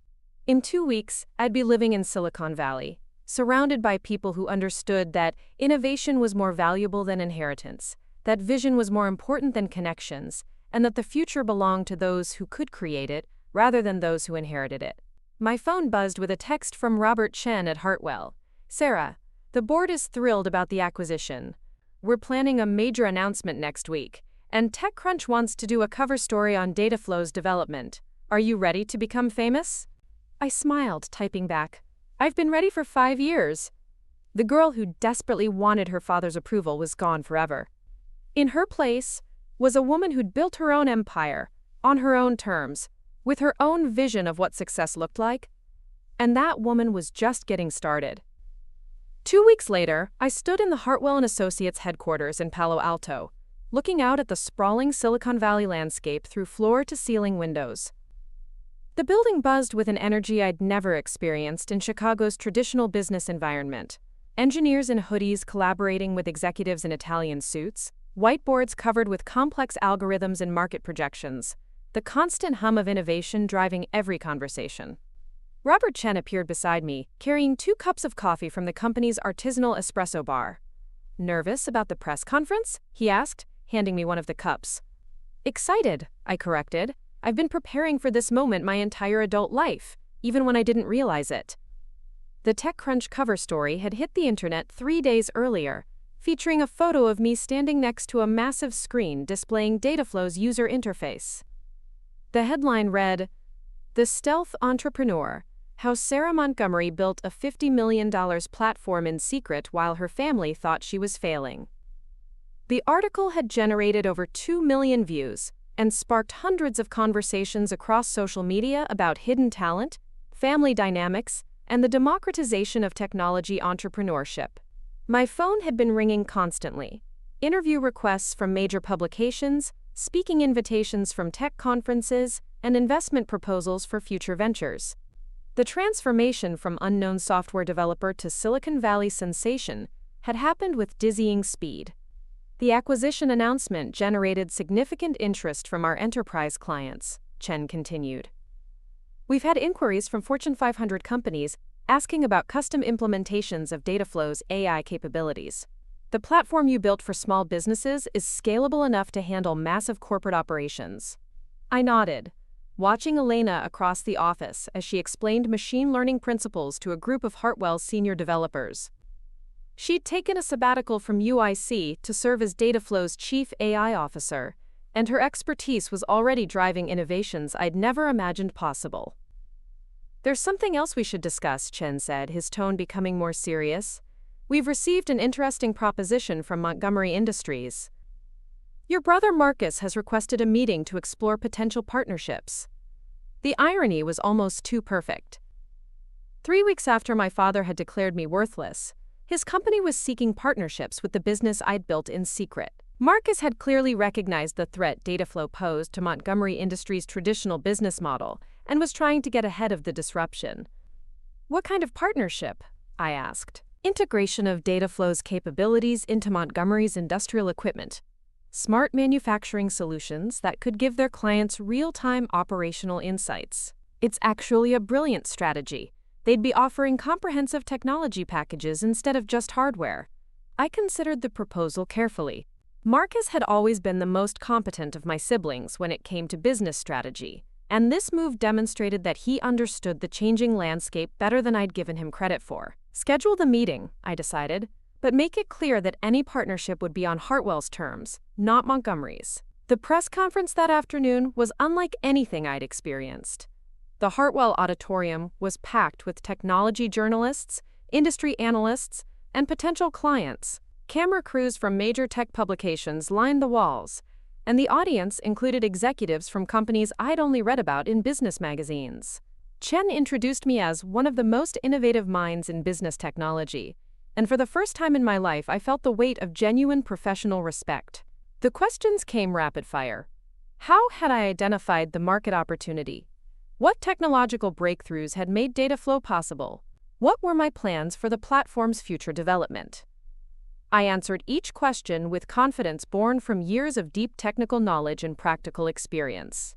In 2 weeks, I'd be living in Silicon Valley, surrounded by people who understood that innovation was more valuable than inheritance, that vision was more important than connections, and that the future belonged to those who could create it rather than those who inherited it. My phone buzzed with a text from Robert Chen at Hartwell. "Sarah, the board is thrilled about the acquisition. We're planning a major announcement next week, and TechCrunch wants to do a cover story on Dataflow's development. Are you ready to become famous?" I smiled, typing back, "I've been ready for 5 years." The girl who desperately wanted her father's approval was gone forever. In her place, was a woman who'd built her own empire, on her own terms, with her own vision of what success looked like. And that woman was just getting started. 2 weeks later, I stood in the Hartwell & Associates headquarters in Palo Alto, looking out at the sprawling Silicon Valley landscape through floor-to-ceiling windows. The building buzzed with an energy I'd never experienced in Chicago's traditional business environment. Engineers in hoodies collaborating with executives in Italian suits, whiteboards covered with complex algorithms and market projections, the constant hum of innovation driving every conversation. Robert Chen appeared beside me, carrying 2 cups of coffee from the company's artisanal espresso bar. "Nervous about the press conference?" he asked, handing me one of the cups. "Excited," I corrected. "I've been preparing for this moment my entire adult life, even when I didn't realize it." The TechCrunch cover story had hit the internet 3 days earlier, featuring a photo of me standing next to a massive screen displaying Dataflow's user interface. The headline read, "The Stealth Entrepreneur: How Sarah Montgomery Built a $50 million Platform in Secret While Her Family Thought She Was Failing." The article had generated over 2 million views and sparked hundreds of conversations across social media about hidden talent, family dynamics, and the democratization of technology entrepreneurship. My phone had been ringing constantly. Interview requests from major publications, speaking invitations from tech conferences, and investment proposals for future ventures. The transformation from unknown software developer to Silicon Valley sensation had happened with dizzying speed. The acquisition announcement generated significant interest from our enterprise clients, Chen continued. "We've had inquiries from Fortune 500 companies asking about custom implementations of Dataflow's AI capabilities. The platform you built for small businesses is scalable enough to handle massive corporate operations." I nodded, watching Elena across the office as she explained machine learning principles to a group of Hartwell's senior developers. She'd taken a sabbatical from UIC to serve as Dataflow's chief AI officer, and her expertise was already driving innovations I'd never imagined possible. "There's something else we should discuss," Chen said, his tone becoming more serious. "We've received an interesting proposition from Montgomery Industries. Your brother Marcus has requested a meeting to explore potential partnerships." The irony was almost too perfect. 3 weeks after my father had declared me worthless, his company was seeking partnerships with the business I'd built in secret. Marcus had clearly recognized the threat Dataflow posed to Montgomery Industries' traditional business model and was trying to get ahead of the disruption. "What kind of partnership?" I asked. "Integration of Dataflow's capabilities into Montgomery's industrial equipment. Smart manufacturing solutions that could give their clients real-time operational insights. It's actually a brilliant strategy. They'd be offering comprehensive technology packages instead of just hardware." I considered the proposal carefully. Marcus had always been the most competent of my siblings when it came to business strategy, and this move demonstrated that he understood the changing landscape better than I'd given him credit for. "Schedule the meeting," I decided, "but make it clear that any partnership would be on Hartwell's terms, not Montgomery's." The press conference that afternoon was unlike anything I'd experienced. The Hartwell auditorium was packed with technology journalists, industry analysts, and potential clients. Camera crews from major tech publications lined the walls, and the audience included executives from companies I'd only read about in business magazines. Chen introduced me as one of the most innovative minds in business technology, and for the first time in my life I felt the weight of genuine professional respect. The questions came rapid fire. How had I identified the market opportunity? What technological breakthroughs had made Dataflow possible? What were my plans for the platform's future development? I answered each question with confidence born from years of deep technical knowledge and practical experience.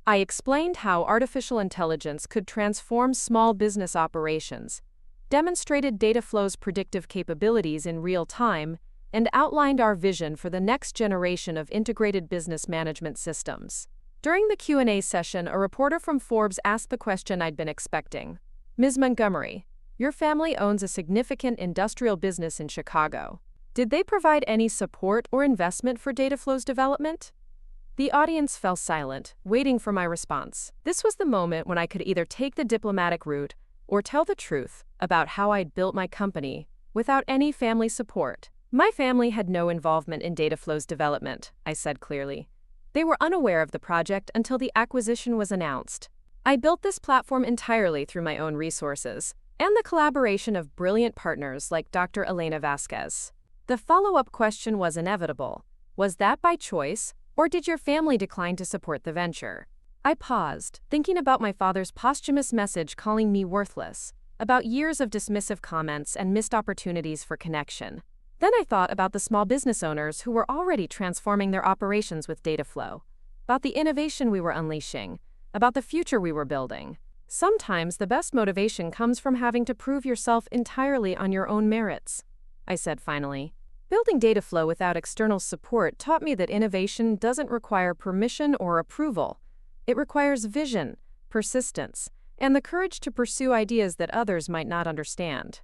I explained how artificial intelligence could transform small business operations, demonstrated Dataflow's predictive capabilities in real time, and outlined our vision for the next generation of integrated business management systems. During the Q&A session, a reporter from Forbes asked the question I'd been expecting. "Ms. Montgomery, your family owns a significant industrial business in Chicago. Did they provide any support or investment for Dataflow's development?" The audience fell silent, waiting for my response. This was the moment when I could either take the diplomatic route or tell the truth about how I'd built my company without any family support. My family had no involvement in Dataflow's development, I said clearly. They were unaware of the project until the acquisition was announced. I built this platform entirely through my own resources and the collaboration of brilliant partners like Dr. Elena Vasquez. The follow-up question was inevitable. Was that by choice, or did your family decline to support the venture? I paused, thinking about my father's posthumous message calling me worthless, about years of dismissive comments and missed opportunities for connection. Then I thought about the small business owners who were already transforming their operations with Dataflow, about the innovation we were unleashing, about the future we were building. Sometimes the best motivation comes from having to prove yourself entirely on your own merits, I said finally. Building Dataflow without external support taught me that innovation doesn't require permission or approval. It requires vision, persistence, and the courage to pursue ideas that others might not understand.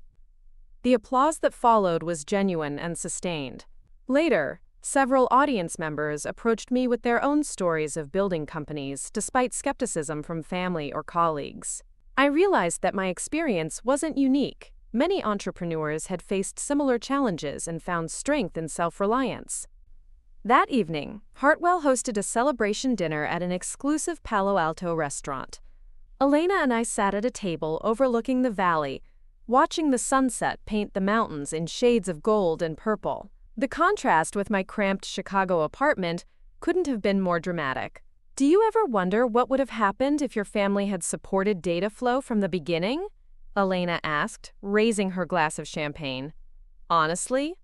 The applause that followed was genuine and sustained. Later, several audience members approached me with their own stories of building companies despite skepticism from family or colleagues. I realized that my experience wasn't unique. Many entrepreneurs had faced similar challenges and found strength in self-reliance. That evening, Hartwell hosted a celebration dinner at an exclusive Palo Alto restaurant. Elena and I sat at a table overlooking the valley, watching the sunset paint the mountains in shades of gold and purple. The contrast with my cramped Chicago apartment couldn't have been more dramatic. Do you ever wonder what would have happened if your family had supported Dataflow from the beginning? Elena asked, raising her glass of champagne. Honestly,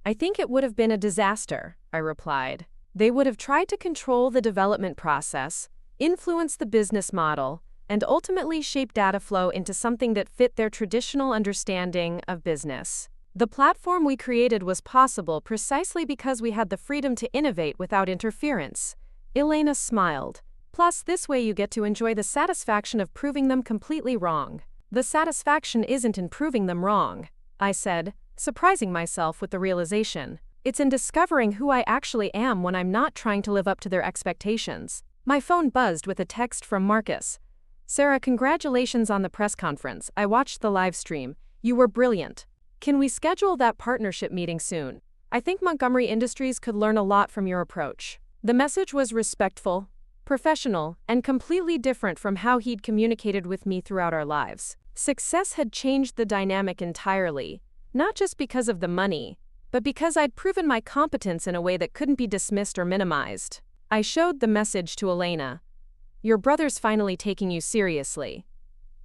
I think it would have been a disaster, I replied. They would have tried to control the development process, influence the business model, and ultimately shape Dataflow into something that fit their traditional understanding of business. The platform we created was possible precisely because we had the freedom to innovate without interference. Elena smiled. Plus, this way you get to enjoy the satisfaction of proving them completely wrong. The satisfaction isn't in proving them wrong, I said, surprising myself with the realization. It's in discovering who I actually am when I'm not trying to live up to their expectations. My phone buzzed with a text from Marcus. Sarah, congratulations on the press conference. I watched the live stream. You were brilliant. Can we schedule that partnership meeting soon? I think Montgomery Industries could learn a lot from your approach. The message was respectful, professional, and completely different from how he'd communicated with me throughout our lives. Success had changed the dynamic entirely, not just because of the money, but because I'd proven my competence in a way that couldn't be dismissed or minimized. I showed the message to Elena. Your brother's finally taking you seriously.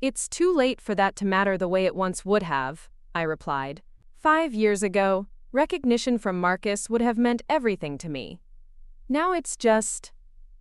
It's too late for that to matter the way it once would have, I replied. 5 years ago, recognition from Marcus would have meant everything to me. Now it's just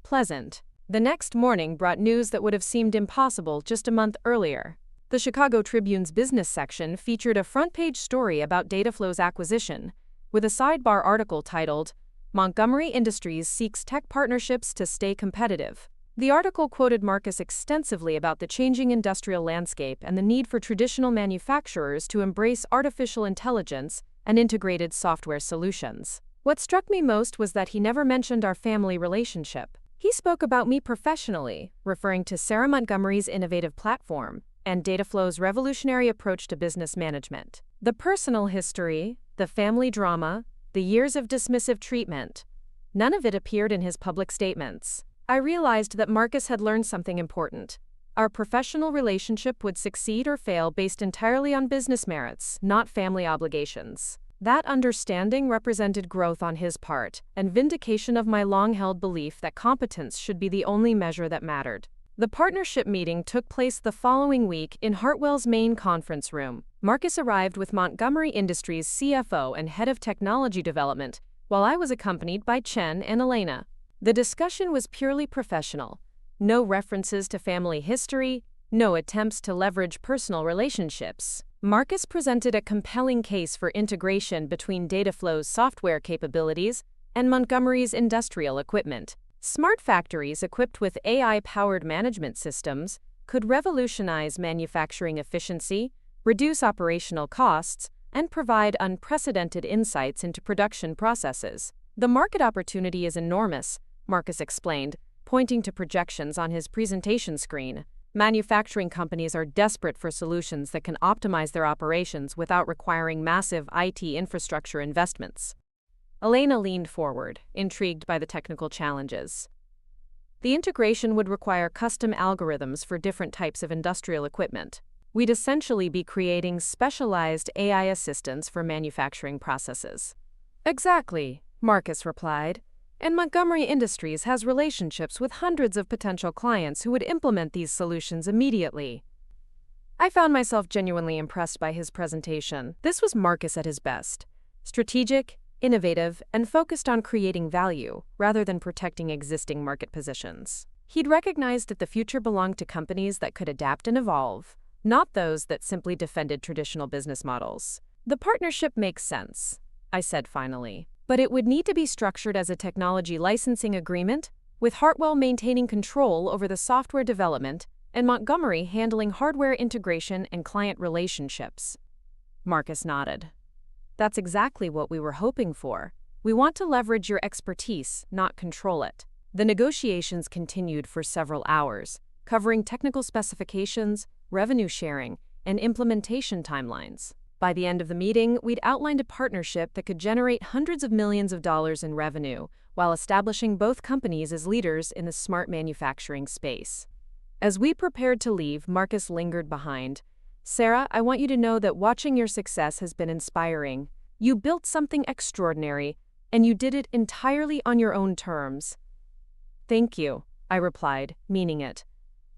pleasant. The next morning brought news that would have seemed impossible just a month earlier. The Chicago Tribune's business section featured a front-page story about Dataflow's acquisition, with a sidebar article titled, "Montgomery Industries Seeks Tech Partnerships to Stay Competitive." The article quoted Marcus extensively about the changing industrial landscape and the need for traditional manufacturers to embrace artificial intelligence and integrated software solutions. What struck me most was that he never mentioned our family relationship. He spoke about me professionally, referring to Sarah Montgomery's innovative platform and Dataflow's revolutionary approach to business management. The personal history, the family drama, the years of dismissive treatment, none of it appeared in his public statements. I realized that Marcus had learned something important. Our professional relationship would succeed or fail based entirely on business merits, not family obligations. That understanding represented growth on his part and vindication of my long-held belief that competence should be the only measure that mattered. The partnership meeting took place the following week in Hartwell's main conference room. Marcus arrived with Montgomery Industries' CFO and head of technology development, while I was accompanied by Chen and Elena. The discussion was purely professional. No references to family history, no attempts to leverage personal relationships. Marcus presented a compelling case for integration between Dataflow's software capabilities and Montgomery's industrial equipment. Smart factories equipped with AI-powered management systems could revolutionize manufacturing efficiency, reduce operational costs, and provide unprecedented insights into production processes. The market opportunity is enormous, Marcus explained, pointing to projections on his presentation screen. Manufacturing companies are desperate for solutions that can optimize their operations without requiring massive IT infrastructure investments. Elena leaned forward, intrigued by the technical challenges. The integration would require custom algorithms for different types of industrial equipment. We'd essentially be creating specialized AI assistants for manufacturing processes. Exactly, Marcus replied. And Montgomery Industries has relationships with hundreds of potential clients who would implement these solutions immediately. I found myself genuinely impressed by his presentation. This was Marcus at his best. Strategic, innovative, and focused on creating value, rather than protecting existing market positions. He'd recognized that the future belonged to companies that could adapt and evolve, not those that simply defended traditional business models. The partnership makes sense, I said finally. But it would need to be structured as a technology licensing agreement, with Hartwell maintaining control over the software development and Montgomery handling hardware integration and client relationships. Marcus nodded. That's exactly what we were hoping for. We want to leverage your expertise, not control it. The negotiations continued for several hours, covering technical specifications, revenue sharing, and implementation timelines. By the end of the meeting, we'd outlined a partnership that could generate hundreds of millions of dollars in revenue, while establishing both companies as leaders in the smart manufacturing space. As we prepared to leave, Marcus lingered behind. Sarah, I want you to know that watching your success has been inspiring. You built something extraordinary, and you did it entirely on your own terms. Thank you, I replied, meaning it.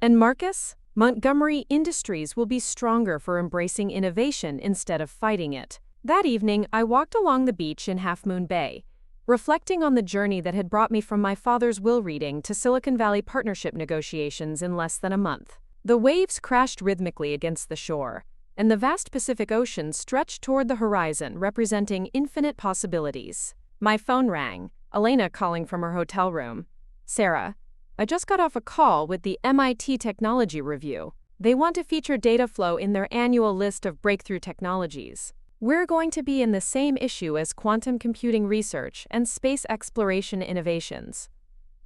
And Marcus? Montgomery Industries will be stronger for embracing innovation instead of fighting it. That evening, I walked along the beach in Half Moon Bay, reflecting on the journey that had brought me from my father's will reading to Silicon Valley partnership negotiations in less than a month. The waves crashed rhythmically against the shore, and the vast Pacific Ocean stretched toward the horizon, representing infinite possibilities. My phone rang, Elena calling from her hotel room. Sarah, I just got off a call with the MIT Technology Review. They want to feature data flow in their annual list of breakthrough technologies. We're going to be in the same issue as quantum computing research and space exploration innovations.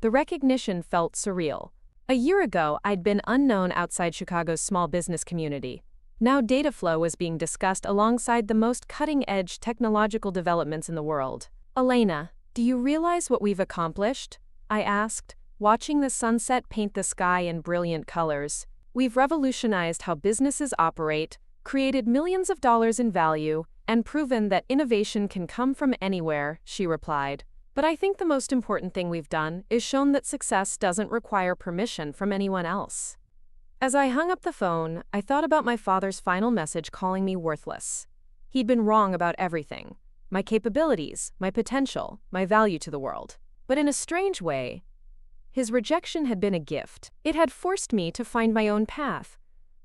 The recognition felt surreal. A year ago, I'd been unknown outside Chicago's small business community. Now data flow was being discussed alongside the most cutting-edge technological developments in the world. Elena, do you realize what we've accomplished? I asked, watching the sunset paint the sky in brilliant colors. We've revolutionized how businesses operate, created millions of dollars in value, and proven that innovation can come from anywhere, she replied. But I think the most important thing we've done is shown that success doesn't require permission from anyone else. As I hung up the phone, I thought about my father's final message calling me worthless. He'd been wrong about everything. My capabilities, my potential, my value to the world. But in a strange way, his rejection had been a gift. It had forced me to find my own path,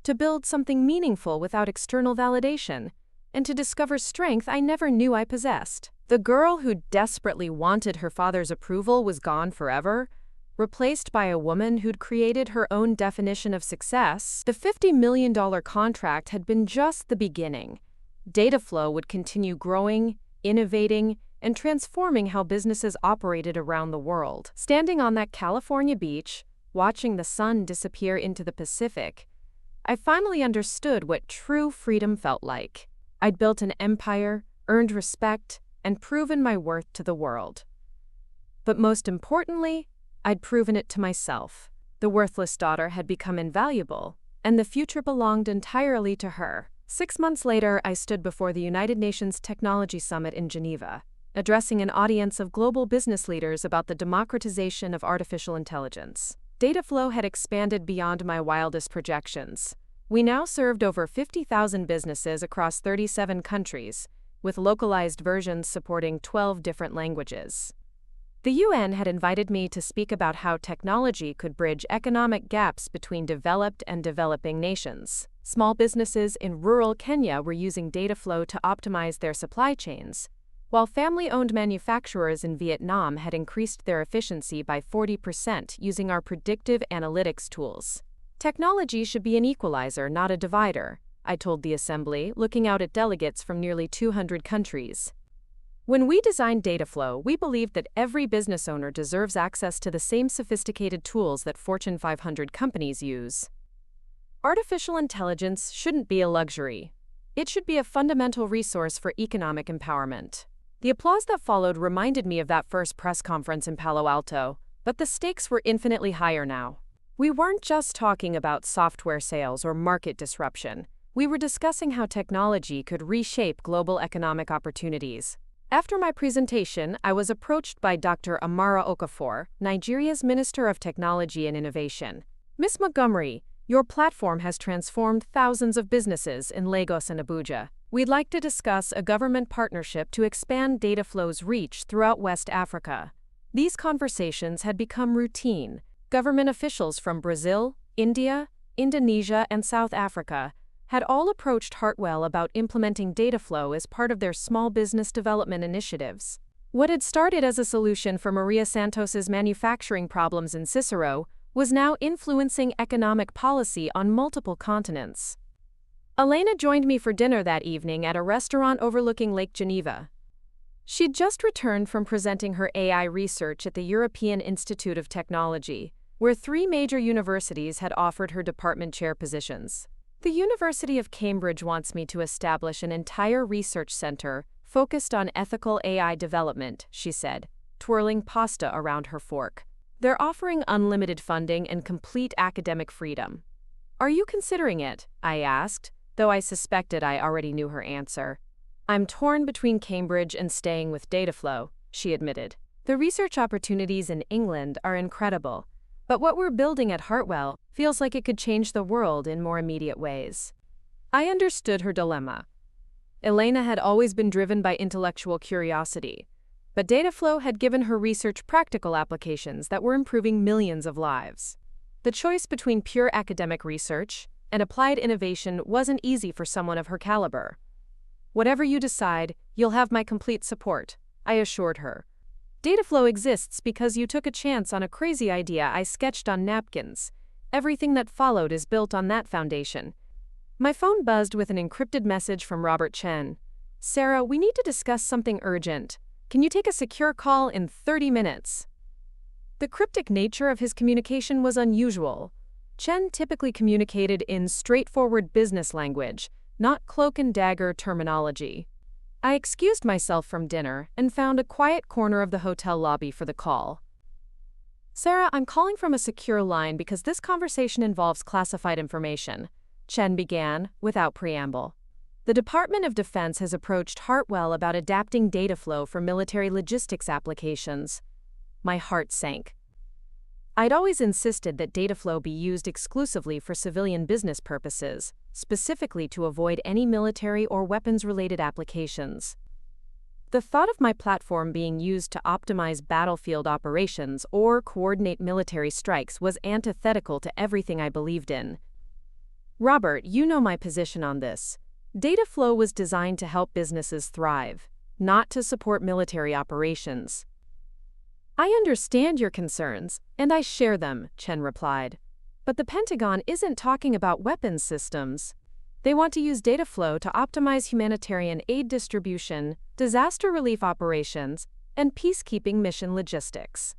to build something meaningful without external validation, and to discover strength I never knew I possessed. The girl who desperately wanted her father's approval was gone forever, replaced by a woman who'd created her own definition of success. The $50 million contract had been just the beginning. Dataflow would continue growing, innovating, and transforming how businesses operated around the world. Standing on that California beach, watching the sun disappear into the Pacific, I finally understood what true freedom felt like. I'd built an empire, earned respect, and proven my worth to the world. But most importantly, I'd proven it to myself. The worthless daughter had become invaluable, and the future belonged entirely to her. 6 months later, I stood before the United Nations Technology Summit in Geneva, addressing an audience of global business leaders about the democratization of artificial intelligence. Dataflow had expanded beyond my wildest projections. We now served over 50,000 businesses across 37 countries, with localized versions supporting 12 different languages. The UN had invited me to speak about how technology could bridge economic gaps between developed and developing nations. Small businesses in rural Kenya were using Dataflow to optimize their supply chains, while family-owned manufacturers in Vietnam had increased their efficiency by 40% using our predictive analytics tools. Technology should be an equalizer, not a divider, I told the assembly, looking out at delegates from nearly 200 countries. When we designed Dataflow, we believed that every business owner deserves access to the same sophisticated tools that Fortune 500 companies use. Artificial intelligence shouldn't be a luxury. It should be a fundamental resource for economic empowerment. The applause that followed reminded me of that first press conference in Palo Alto, but the stakes were infinitely higher now. We weren't just talking about software sales or market disruption. We were discussing how technology could reshape global economic opportunities. After my presentation, I was approached by Dr. Amara Okafor, Nigeria's Minister of Technology and Innovation. Ms. Montgomery, your platform has transformed thousands of businesses in Lagos and Abuja. We'd like to discuss a government partnership to expand Dataflow's reach throughout West Africa. These conversations had become routine. Government officials from Brazil, India, Indonesia, and South Africa had all approached Hartwell about implementing Dataflow as part of their small business development initiatives. What had started as a solution for Maria Santos's manufacturing problems in Cicero was now influencing economic policy on multiple continents. Elena joined me for dinner that evening at a restaurant overlooking Lake Geneva. She'd just returned from presenting her AI research at the European Institute of Technology, where 3 major universities had offered her department chair positions. The University of Cambridge wants me to establish an entire research center focused on ethical AI development, she said, twirling pasta around her fork. They're offering unlimited funding and complete academic freedom. Are you considering it? I asked, though I suspected I already knew her answer. I'm torn between Cambridge and staying with Dataflow, she admitted. The research opportunities in England are incredible, but what we're building at Hartwell feels like it could change the world in more immediate ways. I understood her dilemma. Elena had always been driven by intellectual curiosity, but Dataflow had given her research practical applications that were improving millions of lives. The choice between pure academic research and applied innovation wasn't easy for someone of her caliber. Whatever you decide, you'll have my complete support, I assured her. Dataflow exists because you took a chance on a crazy idea I sketched on napkins. Everything that followed is built on that foundation. My phone buzzed with an encrypted message from Robert Chen. Sarah, we need to discuss something urgent. Can you take a secure call in 30 minutes? The cryptic nature of his communication was unusual. Chen typically communicated in straightforward business language, not cloak and dagger terminology. I excused myself from dinner and found a quiet corner of the hotel lobby for the call. Sarah, I'm calling from a secure line because this conversation involves classified information, Chen began, without preamble. The Department of Defense has approached Hartwell about adapting Dataflow for military logistics applications. My heart sank. I'd always insisted that Dataflow be used exclusively for civilian business purposes, specifically to avoid any military or weapons-related applications. The thought of my platform being used to optimize battlefield operations or coordinate military strikes was antithetical to everything I believed in. Robert, you know my position on this. Dataflow was designed to help businesses thrive, not to support military operations. I understand your concerns, and I share them, Chen replied. But the Pentagon isn't talking about weapons systems. They want to use Dataflow to optimize humanitarian aid distribution, disaster relief operations, and peacekeeping mission logistics.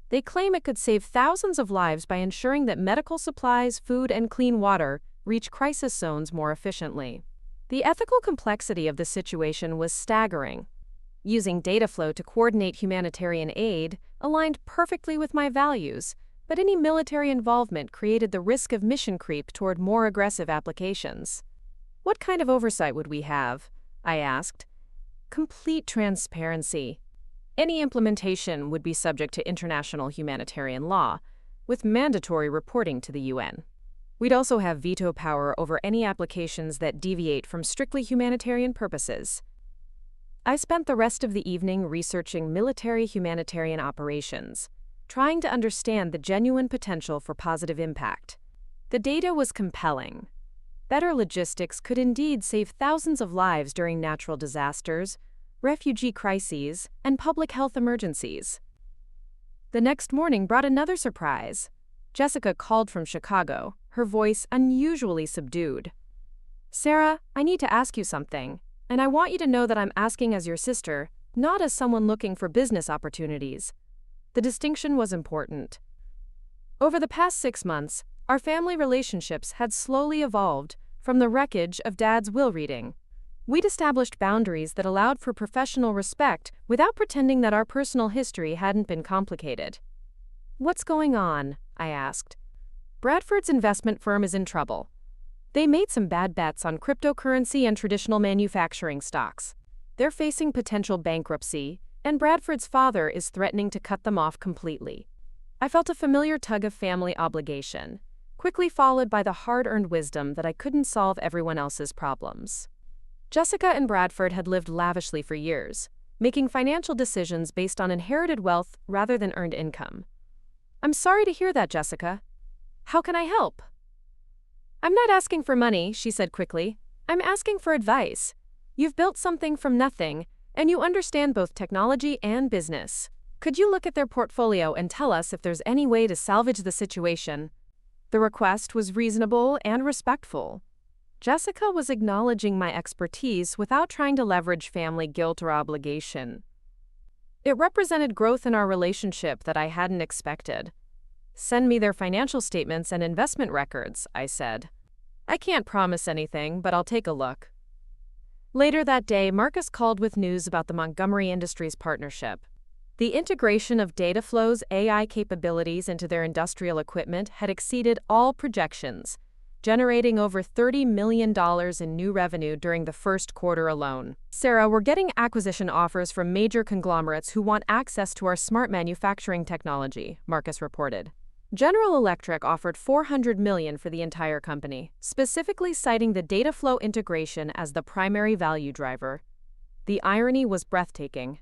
They claim it could save thousands of lives by ensuring that medical supplies, food, and clean water reach crisis zones more efficiently. The ethical complexity of the situation was staggering. Using Dataflow to coordinate humanitarian aid aligned perfectly with my values, but any military involvement created the risk of mission creep toward more aggressive applications. What kind of oversight would we have? I asked. Complete transparency. Any implementation would be subject to international humanitarian law, with mandatory reporting to the UN. We'd also have veto power over any applications that deviate from strictly humanitarian purposes. I spent the rest of the evening researching military humanitarian operations, trying to understand the genuine potential for positive impact. The data was compelling. Better logistics could indeed save thousands of lives during natural disasters, refugee crises, and public health emergencies. The next morning brought another surprise. Jessica called from Chicago, her voice unusually subdued. Sarah, I need to ask you something, and I want you to know that I'm asking as your sister, not as someone looking for business opportunities. The distinction was important. Over the past 6 months, Our family relationships had slowly evolved from the wreckage of Dad's will reading. We'd established boundaries that allowed for professional respect without pretending that our personal history hadn't been complicated. "What's going on?" I asked. "Bradford's investment firm is in trouble. They made some bad bets on cryptocurrency and traditional manufacturing stocks. They're facing potential bankruptcy, and Bradford's father is threatening to cut them off completely." I felt a familiar tug of family obligation, quickly followed by the hard-earned wisdom that I couldn't solve everyone else's problems. Jessica and Bradford had lived lavishly for years, making financial decisions based on inherited wealth rather than earned income. "I'm sorry to hear that, Jessica. How can I help?" "I'm not asking for money," she said quickly. "I'm asking for advice. You've built something from nothing, and you understand both technology and business. Could you look at their portfolio and tell us if there's any way to salvage the situation?" The request was reasonable and respectful. Jessica was acknowledging my expertise without trying to leverage family guilt or obligation. It represented growth in our relationship that I hadn't expected. "Send me their financial statements and investment records," I said. "I can't promise anything, but I'll take a look." Later that day, Marcus called with news about the Montgomery Industries partnership. The integration of Dataflow's AI capabilities into their industrial equipment had exceeded all projections, generating over $30 million in new revenue during the first quarter alone. "Sarah, we're getting acquisition offers from major conglomerates who want access to our smart manufacturing technology," Marcus reported. General Electric offered $400 million for the entire company, specifically citing the Dataflow integration as the primary value driver. The irony was breathtaking.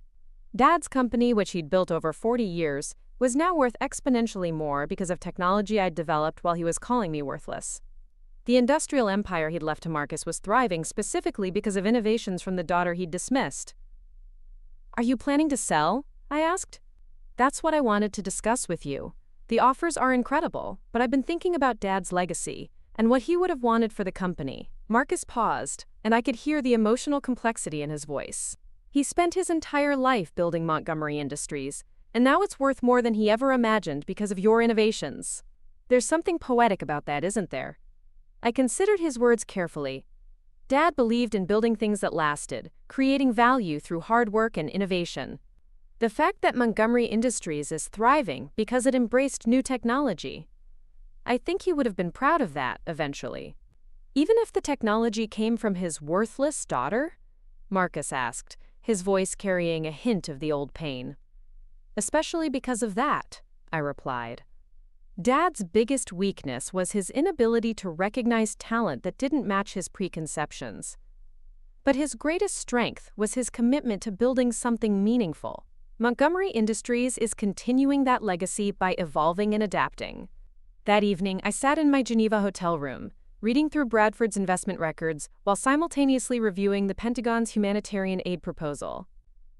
Dad's company, which he'd built over 40 years, was now worth exponentially more because of technology I'd developed while he was calling me worthless. The industrial empire he'd left to Marcus was thriving specifically because of innovations from the daughter he'd dismissed. "Are you planning to sell?" I asked. "That's what I wanted to discuss with you. The offers are incredible, but I've been thinking about Dad's legacy and what he would have wanted for the company." Marcus paused, and I could hear the emotional complexity in his voice. He spent his entire life building Montgomery Industries, and now it's worth more than he ever imagined because of your innovations. There's something poetic about that, isn't there? I considered his words carefully. Dad believed in building things that lasted, creating value through hard work and innovation. The fact that Montgomery Industries is thriving because it embraced new technology. I think he would have been proud of that eventually. "Even if the technology came from his worthless daughter?" Marcus asked, his voice carrying a hint of the old pain. "Especially because of that," I replied. Dad's biggest weakness was his inability to recognize talent that didn't match his preconceptions. But his greatest strength was his commitment to building something meaningful. Montgomery Industries is continuing that legacy by evolving and adapting. That evening, I sat in my Geneva hotel room, reading through Bradford's investment records while simultaneously reviewing the Pentagon's humanitarian aid proposal.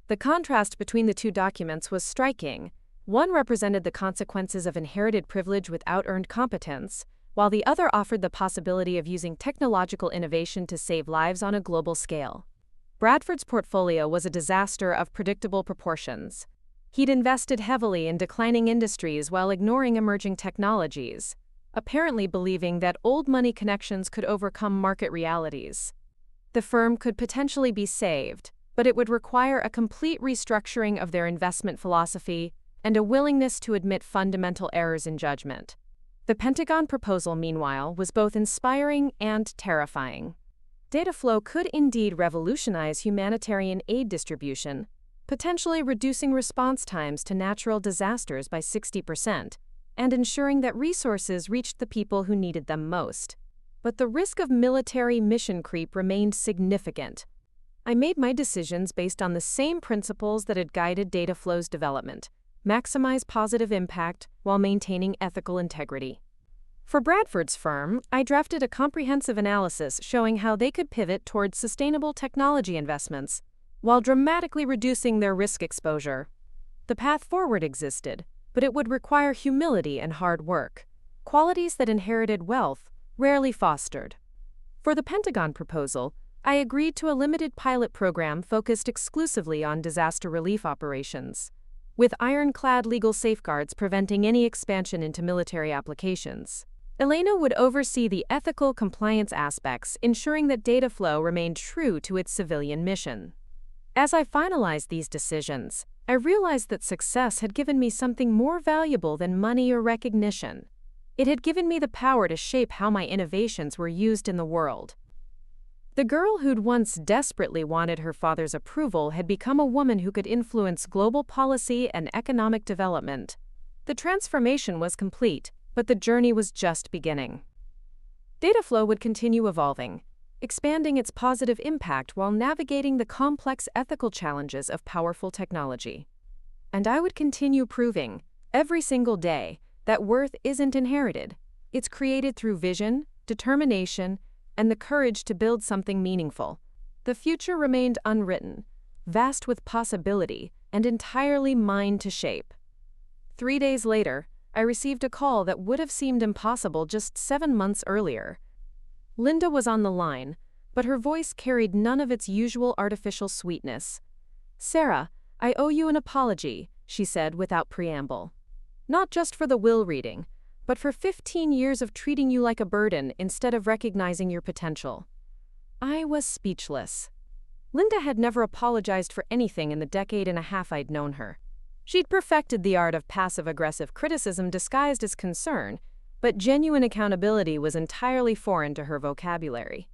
The contrast between the two documents was striking. One represented the consequences of inherited privilege without earned competence, while the other offered the possibility of using technological innovation to save lives on a global scale. Bradford's portfolio was a disaster of predictable proportions. He'd invested heavily in declining industries while ignoring emerging technologies, apparently believing that old money connections could overcome market realities. The firm could potentially be saved, but it would require a complete restructuring of their investment philosophy and a willingness to admit fundamental errors in judgment. The Pentagon proposal, meanwhile, was both inspiring and terrifying. Dataflow could indeed revolutionize humanitarian aid distribution, potentially reducing response times to natural disasters by 60% and ensuring that resources reached the people who needed them most. But the risk of military mission creep remained significant. I made my decisions based on the same principles that had guided Dataflow's development: maximize positive impact while maintaining ethical integrity. For Bradford's firm, I drafted a comprehensive analysis showing how they could pivot towards sustainable technology investments while dramatically reducing their risk exposure. The path forward existed, but it would require humility and hard work, qualities that inherited wealth rarely fostered. For the Pentagon proposal, I agreed to a limited pilot program focused exclusively on disaster relief operations, with ironclad legal safeguards preventing any expansion into military applications. Elena would oversee the ethical compliance aspects, ensuring that data flow remained true to its civilian mission. As I finalized these decisions, I realized that success had given me something more valuable than money or recognition. It had given me the power to shape how my innovations were used in the world. The girl who'd once desperately wanted her father's approval had become a woman who could influence global policy and economic development. The transformation was complete, but the journey was just beginning. Data flow would continue evolving, expanding its positive impact while navigating the complex ethical challenges of powerful technology. And I would continue proving, every single day, that worth isn't inherited. It's created through vision, determination, and the courage to build something meaningful. The future remained unwritten, vast with possibility, and entirely mine to shape. 3 days later, I received a call that would have seemed impossible just 7 months earlier. Linda was on the line, but her voice carried none of its usual artificial sweetness. "Sarah, I owe you an apology," she said without preamble. "Not just for the will reading, but for 15 years of treating you like a burden instead of recognizing your potential." I was speechless. Linda had never apologized for anything in the decade and a half I'd known her. She'd perfected the art of passive-aggressive criticism disguised as concern, but genuine accountability was entirely foreign to her vocabulary.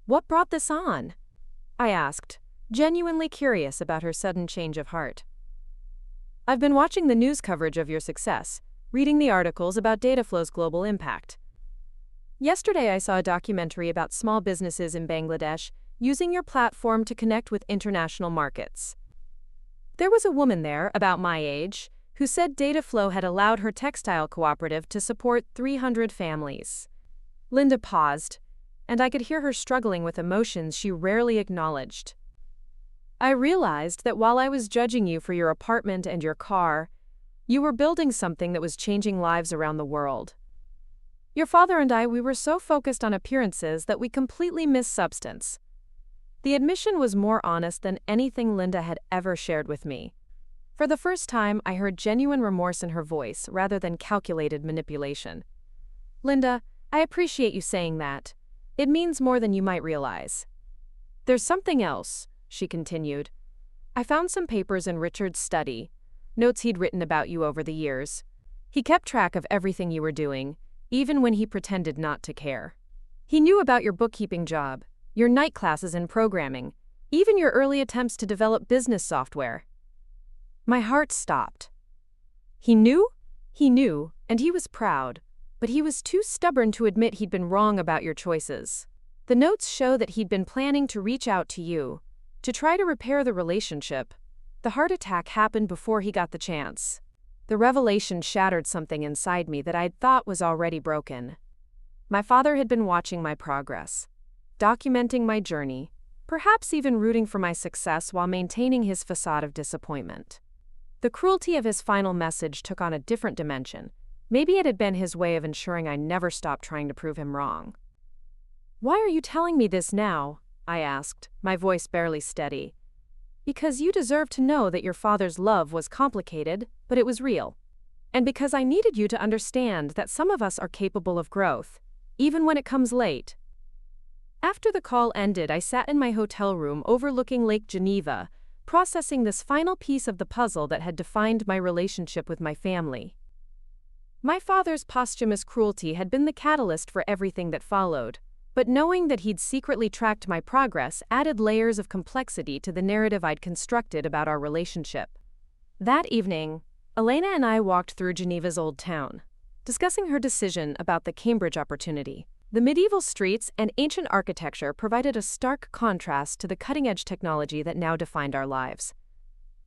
"What brought this on?" I asked, genuinely curious about her sudden change of heart. "I've been watching the news coverage of your success, reading the articles about Dataflow's global impact. Yesterday I saw a documentary about small businesses in Bangladesh using your platform to connect with international markets. There was a woman there, about my age, who said Dataflow had allowed her textile cooperative to support 300 families. Linda paused, and I could hear her struggling with emotions she rarely acknowledged. "I realized that while I was judging you for your apartment and your car, you were building something that was changing lives around the world. Your father and I, we were so focused on appearances that we completely missed substance." The admission was more honest than anything Linda had ever shared with me. For the first time, I heard genuine remorse in her voice rather than calculated manipulation. "Linda, I appreciate you saying that. It means more than you might realize. There's something else," she continued. "I found some papers in Richard's study, notes he'd written about you over the years. He kept track of everything you were doing, even when he pretended not to care. He knew about your bookkeeping job, your night classes in programming, even your early attempts to develop business software." My heart stopped. He knew? He knew, and he was proud, but he was too stubborn to admit he'd been wrong about your choices. The notes show that he'd been planning to reach out to you, to try to repair the relationship. The heart attack happened before he got the chance. The revelation shattered something inside me that I'd thought was already broken. My father had been watching my progress, documenting my journey, perhaps even rooting for my success while maintaining his facade of disappointment. The cruelty of his final message took on a different dimension. Maybe it had been his way of ensuring I never stopped trying to prove him wrong. "Why are you telling me this now?" I asked, my voice barely steady. "Because you deserve to know that your father's love was complicated, but it was real. And because I needed you to understand that some of us are capable of growth, even when it comes late." After the call ended, I sat in my hotel room overlooking Lake Geneva, processing this final piece of the puzzle that had defined my relationship with my family. My father's posthumous cruelty had been the catalyst for everything that followed, but knowing that he'd secretly tracked my progress added layers of complexity to the narrative I'd constructed about our relationship. That evening, Elena and I walked through Geneva's old town, discussing her decision about the Cambridge opportunity. The medieval streets and ancient architecture provided a stark contrast to the cutting-edge technology that now defined our lives.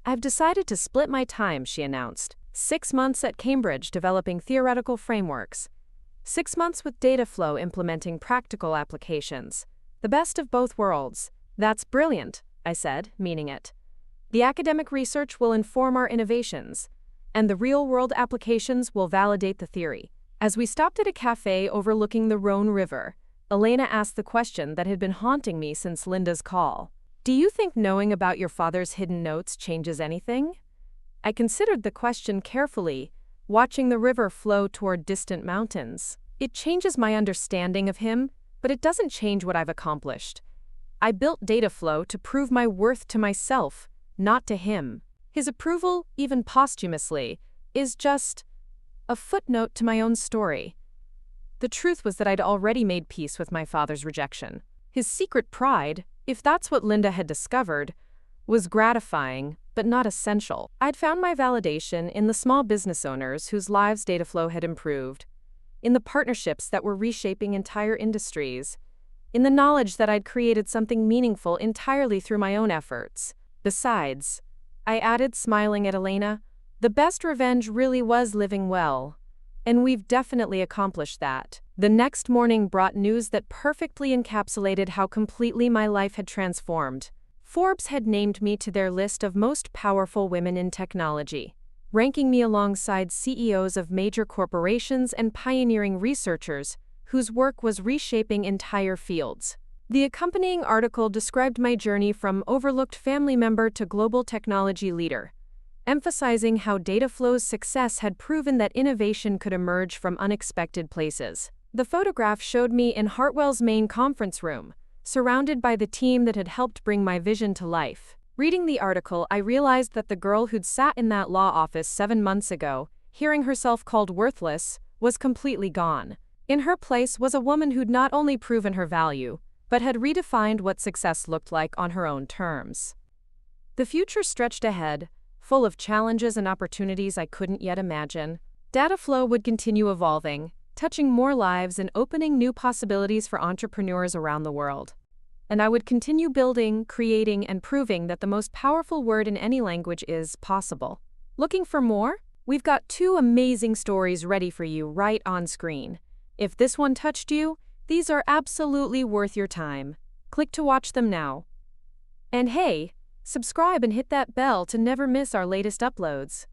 "I've decided to split my time," she announced. 6 months at Cambridge developing theoretical frameworks. 6 months with Dataflow implementing practical applications. The best of both worlds. "That's brilliant," I said, meaning it. "The academic research will inform our innovations, and the real-world applications will validate the theory." As we stopped at a cafe overlooking the Rhone River, Elena asked the question that had been haunting me since Linda's call. "Do you think knowing about your father's hidden notes changes anything?" I considered the question carefully, watching the river flow toward distant mountains. It changes my understanding of him, but it doesn't change what I've accomplished. I built Dataflow to prove my worth to myself, not to him. His approval, even posthumously, is just a footnote to my own story. The truth was that I'd already made peace with my father's rejection. His secret pride, if that's what Linda had discovered, was gratifying, but not essential. I'd found my validation in the small business owners whose lives Dataflow had improved, in the partnerships that were reshaping entire industries, in the knowledge that I'd created something meaningful entirely through my own efforts. Besides, I added, smiling at Elena, the best revenge really was living well. And we've definitely accomplished that. The next morning brought news that perfectly encapsulated how completely my life had transformed. Forbes had named me to their list of most powerful women in technology, ranking me alongside CEOs of major corporations and pioneering researchers whose work was reshaping entire fields. The accompanying article described my journey from overlooked family member to global technology leader, emphasizing how Dataflow's success had proven that innovation could emerge from unexpected places. The photograph showed me in Hartwell's main conference room, surrounded by the team that had helped bring my vision to life. Reading the article, I realized that the girl who'd sat in that law office 7 months ago, hearing herself called worthless, was completely gone. In her place was a woman who'd not only proven her value, but had redefined what success looked like on her own terms. The future stretched ahead, full of challenges and opportunities I couldn't yet imagine. Dataflow would continue evolving, touching more lives and opening new possibilities for entrepreneurs around the world. And I would continue building, creating, and proving that the most powerful word in any language is possible. Looking for more? We've got 2 amazing stories ready for you right on screen. If this one touched you, these are absolutely worth your time. Click to watch them now. And hey, subscribe and hit that bell to never miss our latest uploads.